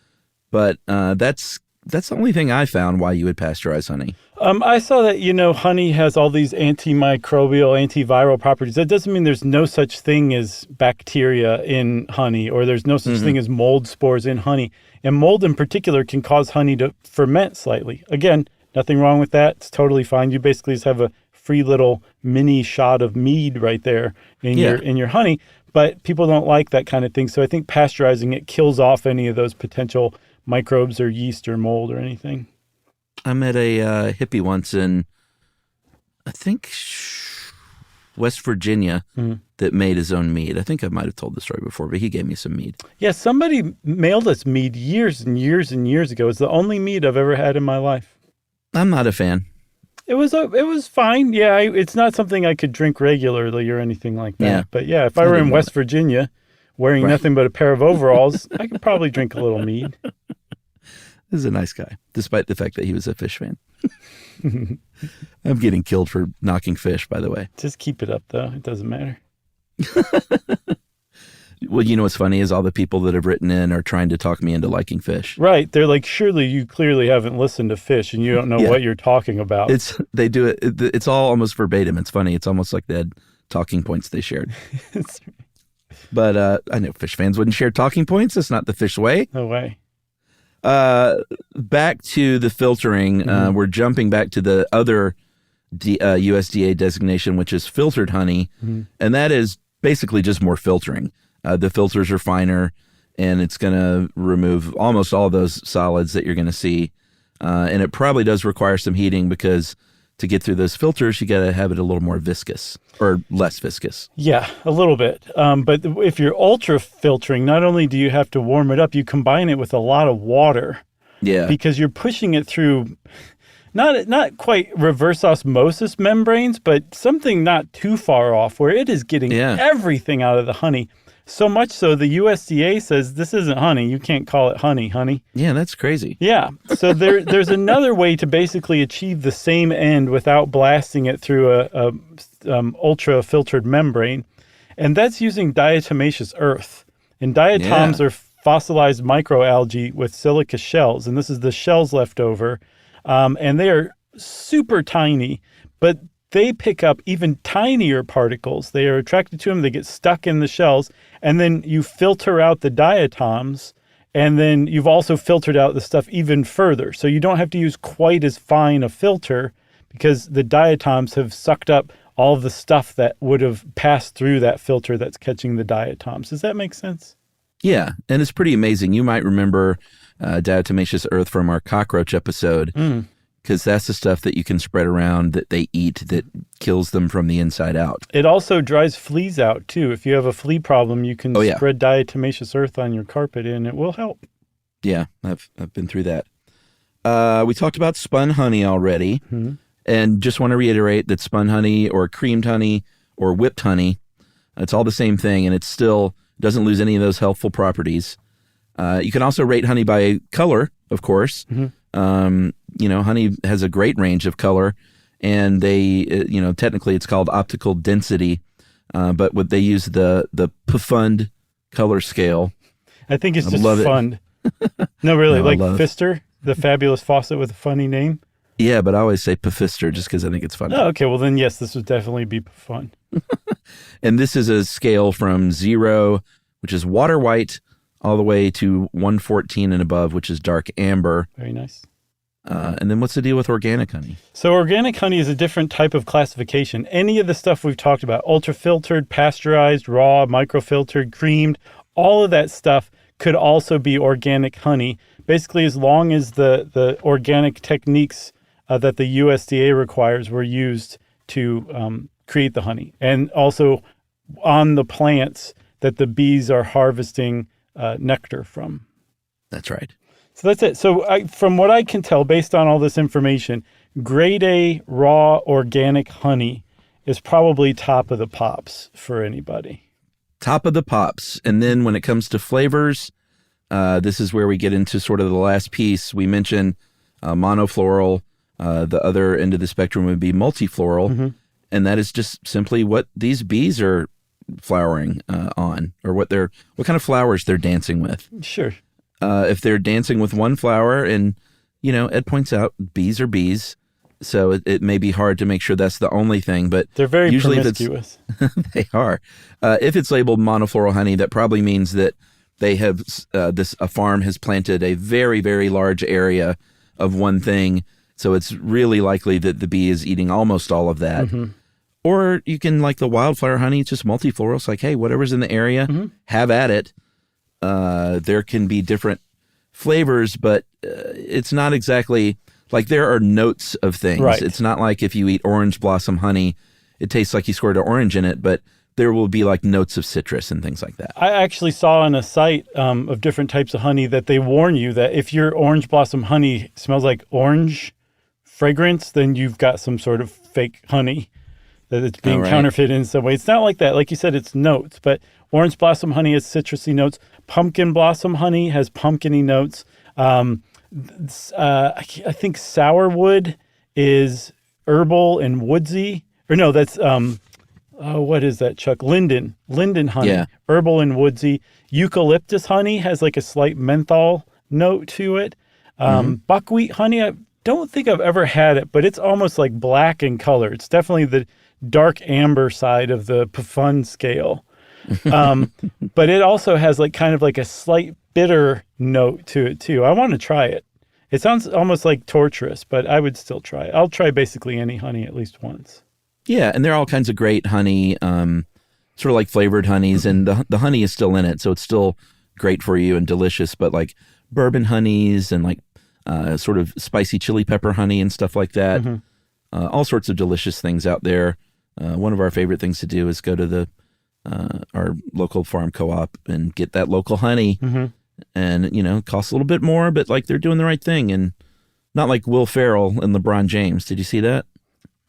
But that's the only thing I found why you would pasteurize honey. I saw that, honey has all these antimicrobial, antiviral properties. That doesn't mean there's no such thing as bacteria in honey, or there's no such thing as mold spores in honey. And mold in particular can cause honey to ferment slightly. Again, nothing wrong with that. It's totally fine. You basically just have a free little mini shot of mead right there in your honey. But people don't like that kind of thing. So I think pasteurizing it kills off any of those potential microbes or yeast or mold or anything. I met a hippie once in, I think, West Virginia that made his own mead. I think I might have told the story before, but he gave me some mead. Yeah, somebody mailed us mead years and years and years ago. It's the only mead I've ever had in my life. I'm not a fan. It was fine. Yeah, it's not something I could drink regularly or anything like that. Yeah. But yeah, if I were in West Virginia wearing nothing but a pair of overalls, I could probably drink a little mead. This is a nice guy, despite the fact that he was a fish fan. I'm getting killed for knocking fish, by the way. Just keep it up, though. It doesn't matter. Well, you know what's funny is all the people that have written in are trying to talk me into liking fish. Right. They're like, surely you clearly haven't listened to Fish and you don't know what you're talking about. They do it. It's all almost verbatim. It's funny. It's almost like they had talking points they shared. But I know fish fans wouldn't share talking points. That's not the fish way. No way. Back to the filtering. We're jumping back to the other USDA designation, which is filtered honey. And that is basically just more filtering. The filters are finer, and it's going to remove almost all those solids that you're going to see. And it probably does require some heating because to get through those filters, you got to have it a little more viscous or less viscous. Yeah, a little bit. But if you're ultra filtering, not only do you have to warm it up, you combine it with a lot of water. Yeah. Because you're pushing it through not quite reverse osmosis membranes, but something not too far off where it is getting everything out of the honey. So much so the USDA says this isn't honey. You can't call it honey. Yeah, that's crazy. Yeah. So there's another way to basically achieve the same end without blasting it through a ultra filtered membrane, and that's using diatomaceous earth. And diatoms are fossilized microalgae with silica shells, and this is the shells left over, and they are super tiny, but they pick up even tinier particles. They are attracted to them. They get stuck in the shells, and then you filter out the diatoms, and then you've also filtered out the stuff even further. So you don't have to use quite as fine a filter because the diatoms have sucked up all of the stuff that would have passed through that filter that's catching the diatoms. Does that make sense? Yeah, and it's pretty amazing. You might remember diatomaceous earth from our cockroach episode, because that's the stuff that you can spread around that they eat that kills them from the inside out. It also dries fleas out, too. If you have a flea problem, you can spread diatomaceous earth on your carpet, and it will help. Yeah, I've been through that. We talked about spun honey already, and just want to reiterate that spun honey or creamed honey or whipped honey, it's all the same thing, and it still doesn't lose any of those healthful properties. You can also rate honey by color, of course. Honey has a great range of color, and they, technically it's called optical density, but what they use the Pfund color scale. I think it's just fun. No, really, No, like Pfister, the fabulous faucet with a funny name. Yeah, but I always say Pfister just because I think it's funny. Oh, okay. Well, then yes, this would definitely be fun. And this is a scale from 0, which is water white, all the way to 114 and above, which is dark amber. Very nice. And then what's the deal with organic honey? So organic honey is a different type of classification. Any of the stuff we've talked about, ultra-filtered, pasteurized, raw, microfiltered, creamed, all of that stuff could also be organic honey. Basically, as long as the organic techniques that the USDA requires were used to create the honey. And also on the plants that the bees are harvesting nectar from. That's right. So that's it. So from what I can tell, based on all this information, grade A raw organic honey is probably top of the pops for anybody. Top of the pops. And then when it comes to flavors, this is where we get into sort of the last piece. We mentioned monofloral. The other end of the spectrum would be multifloral. And that is just simply what these bees are flowering on, or what kind of flowers they're dancing with. Sure. If they're dancing with one flower, and, Ed points out bees are bees, so it may be hard to make sure that's the only thing, but they're very usually promiscuous. They are. If it's labeled monofloral honey, that probably means that they have a farm has planted a very, very large area of one thing, so it's really likely that the bee is eating almost all of that. Or you can, like the wildflower honey, it's just multifloral. It's like, hey, whatever's in the area, have at it. There can be different flavors, but it's not exactly like there are notes of things. Right. It's not like if you eat orange blossom honey, it tastes like you scored an orange in it, but there will be like notes of citrus and things like that. I actually saw on a site of different types of honey that they warn you that if your orange blossom honey smells like orange fragrance, then you've got some sort of fake honey, that it's being counterfeit in some way. It's not like that. Like you said, it's notes, but orange blossom honey has citrusy notes. Pumpkin blossom honey has pumpkin-y notes. I think sourwood is herbal and woodsy. Or no, that's, what is that, Chuck? Linden honey. Yeah. Herbal and woodsy. Eucalyptus honey has like a slight menthol note to it. Buckwheat honey, I don't think I've ever had it, but it's almost like black in color. It's definitely the dark amber side of the Pfund scale. But it also has like kind of like a slight bitter note to it too. I want to try it. It sounds almost like torturous, but I would still try it. I'll try basically any honey at least once. Yeah, and there are all kinds of great honey, sort of like flavored honeys, and the honey is still in it, so it's still great for you and delicious, but like bourbon honeys and like sort of spicy chili pepper honey and stuff like that. All sorts of delicious things out there. One of our favorite things to do is go to our local farm co-op and get that local honey. And, it costs a little bit more, but like they're doing the right thing. And not like Will Ferrell and LeBron James. Did you see that?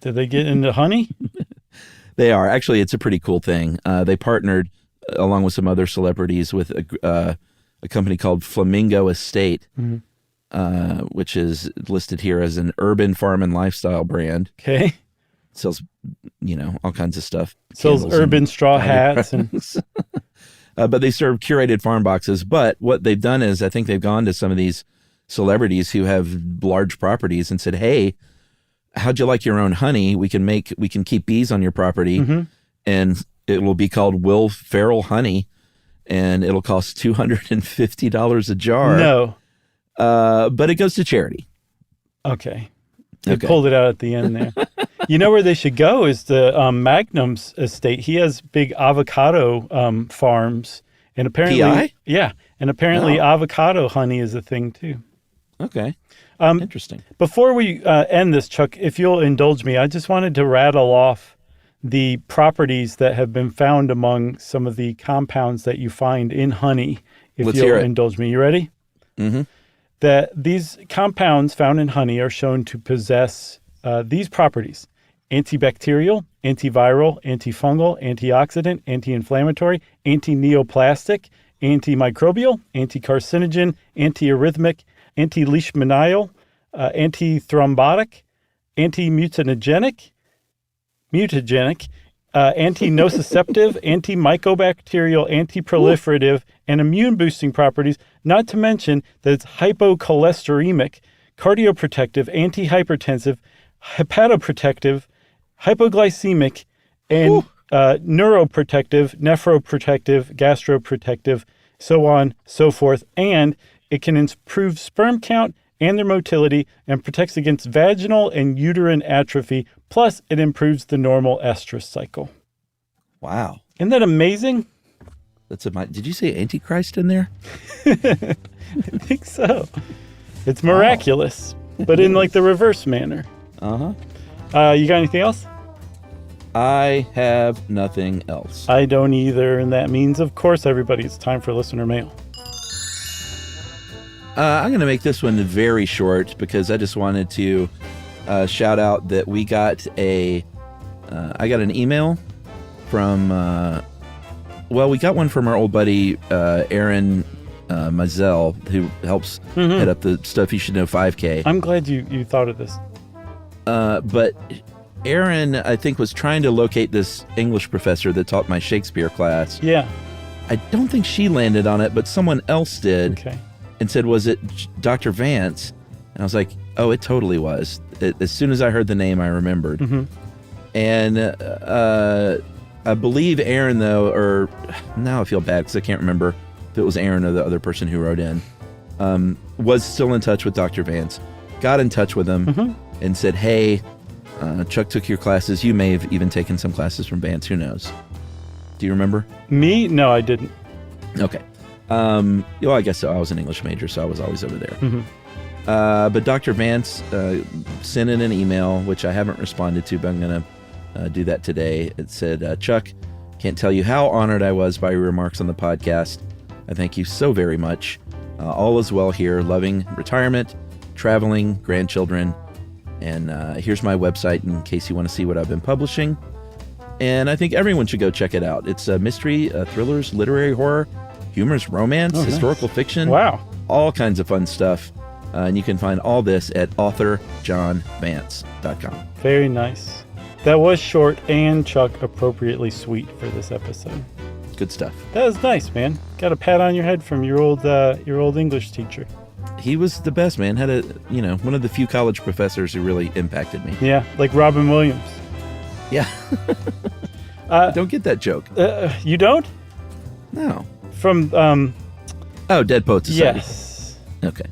Did they get into honey? They are. Actually, it's a pretty cool thing. They partnered along with some other celebrities, with a company called Flamingo Estate, which is listed here as an urban farm and lifestyle brand. Okay. Sells, all kinds of stuff. Sells Candles urban and straw body hats and products. But they serve curated farm boxes. But what they've done is, I think they've gone to some of these celebrities who have large properties and said, "Hey, how'd you like your own honey? We can keep bees on your property, and it will be called Will Ferrell honey, and it'll cost $250 a jar." No. But it goes to charity. Okay. They pulled it out at the end there. You know where they should go is the Magnum's estate. He has big avocado farms, and apparently, PI? yeah, and apparently avocado honey is a thing too. Okay. Interesting. Before we end this, Chuck, if you'll indulge me, I just wanted to rattle off the properties that have been found among some of the compounds that you find in honey. If Let's you'll hear it. indulge me, you ready? Mm-hmm. That these compounds found in honey are shown to possess these properties: antibacterial, antiviral, antifungal, antioxidant, anti-inflammatory, anti-neoplastic, antimicrobial, anti-carcinogen, antiarrhythmic, anti-leishmanial, antithrombotic, anti-mutagenic, anti-nociceptive, antimycobacterial, anti-proliferative, and immune-boosting properties, not to mention that it's hypocholesteremic, cardioprotective, anti-hypertensive, hepatoprotective, hypoglycemic, and neuroprotective, nephroprotective, gastroprotective, so on, so forth. And it can improve sperm count and their motility and protects against vaginal and uterine atrophy. Plus, it improves the normal estrus cycle. Wow. Isn't that amazing? Did you say Antichrist in there? I think so. It's miraculous, but in like the reverse manner. Uh-huh. You got anything else? I have nothing else. I don't either, and that means, of course, everybody, it's time for listener mail. I'm going to make this one very short because I just wanted to shout out that we got I got an email from, we got one from our old buddy, Aaron Mazel, who helps head up the Stuff You Should Know 5K. I'm glad you thought of this. But Aaron, I think, was trying to locate this English professor that taught my Shakespeare class. Yeah. I don't think she landed on it, but someone else did. Okay. And said, was it Dr. Vance? And I was like, oh, it totally was. As soon as I heard the name, I remembered. And I believe Aaron, though, or now I feel bad because I can't remember if it was Aaron or the other person who wrote in, was still in touch with Dr. Vance, got in touch with him and said, hey, Chuck took your classes. You may have even taken some classes from Vance. Who knows? Do you remember? Me? No, I didn't. Okay. I guess so. I was an English major, so I was always over there. But Dr. Vance sent in an email, which I haven't responded to, but I'm going to do that today. It said, Chuck, can't tell you how honored I was by your remarks on the podcast. I thank you so very much. All is well here, loving retirement, traveling, grandchildren. And here's my website in case you want to see what I've been publishing. And I think everyone should go check it out. It's mystery, thrillers, literary horror, humorous romance, historical fiction. Wow. All kinds of fun stuff. And you can find all this at authorjohnvance.com. Very nice. That was short and, Chuck, appropriately sweet for this episode. Good stuff. That was nice, man. Got a pat on your head from your old English teacher. He was the best, man. Had one of the few college professors who really impacted me. Yeah, like Robin Williams. Yeah. I don't get that joke. You don't? No. From Dead Poets Society. Yes. Okay.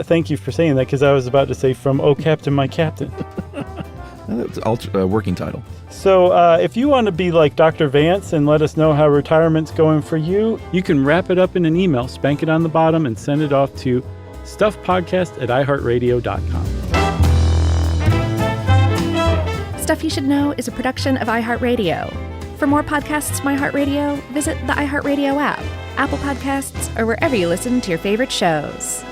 Thank you for saying that, because I was about to say from Oh Captain, My Captain. That's a working title. So if you want to be like Dr. Vance and let us know how retirement's going for you, you can wrap it up in an email, spank it on the bottom, and send it off to stuffpodcast@iheartradio.com. Stuff You Should Know is a production of iHeartRadio. For more podcasts from iHeartRadio, visit the iHeartRadio app, Apple Podcasts, or wherever you listen to your favorite shows.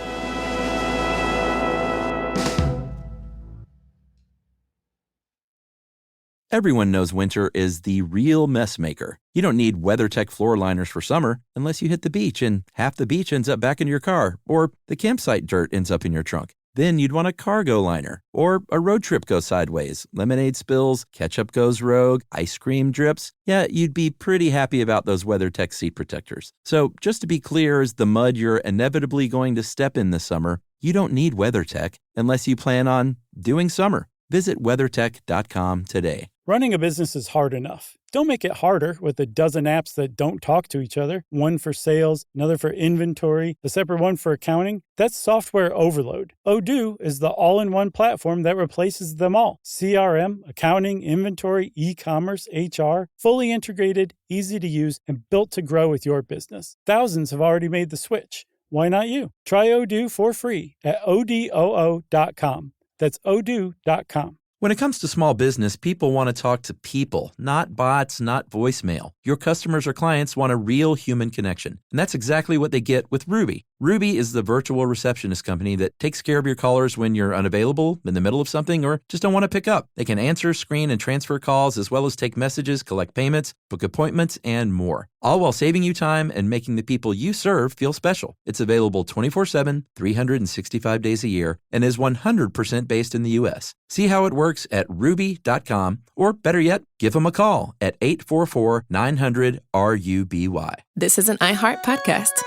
Everyone knows winter is the real mess maker. You don't need WeatherTech floor liners for summer unless you hit the beach and half the beach ends up back in your car, or the campsite dirt ends up in your trunk. Then you'd want a cargo liner, or a road trip goes sideways, lemonade spills, ketchup goes rogue, ice cream drips. Yeah, you'd be pretty happy about those WeatherTech seat protectors. So just to be clear, as the mud you're inevitably going to step in this summer, you don't need WeatherTech unless you plan on doing summer. Visit WeatherTech.com today. Running a business is hard enough. Don't make it harder with a dozen apps that don't talk to each other. One for sales, another for inventory, a separate one for accounting. That's software overload. Odoo is the all-in-one platform that replaces them all. CRM, accounting, inventory, e-commerce, HR, fully integrated, easy to use, and built to grow with your business. Thousands have already made the switch. Why not you? Try Odoo for free at odoo.com. That's odoo.com. When it comes to small business, people want to talk to people, not bots, not voicemail. Your customers or clients want a real human connection, and that's exactly what they get with Ruby. Ruby is the virtual receptionist company that takes care of your callers when you're unavailable, in the middle of something, or just don't want to pick up. They can answer, screen, and transfer calls, as well as take messages, collect payments, book appointments, and more, all while saving you time and making the people you serve feel special. It's available 24/7, 365 days a year, and is 100% based in the U.S. See how it works at ruby.com, or better yet, give them a call at 844-900-RUBY. This is an iHeart podcast.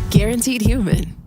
Guaranteed human.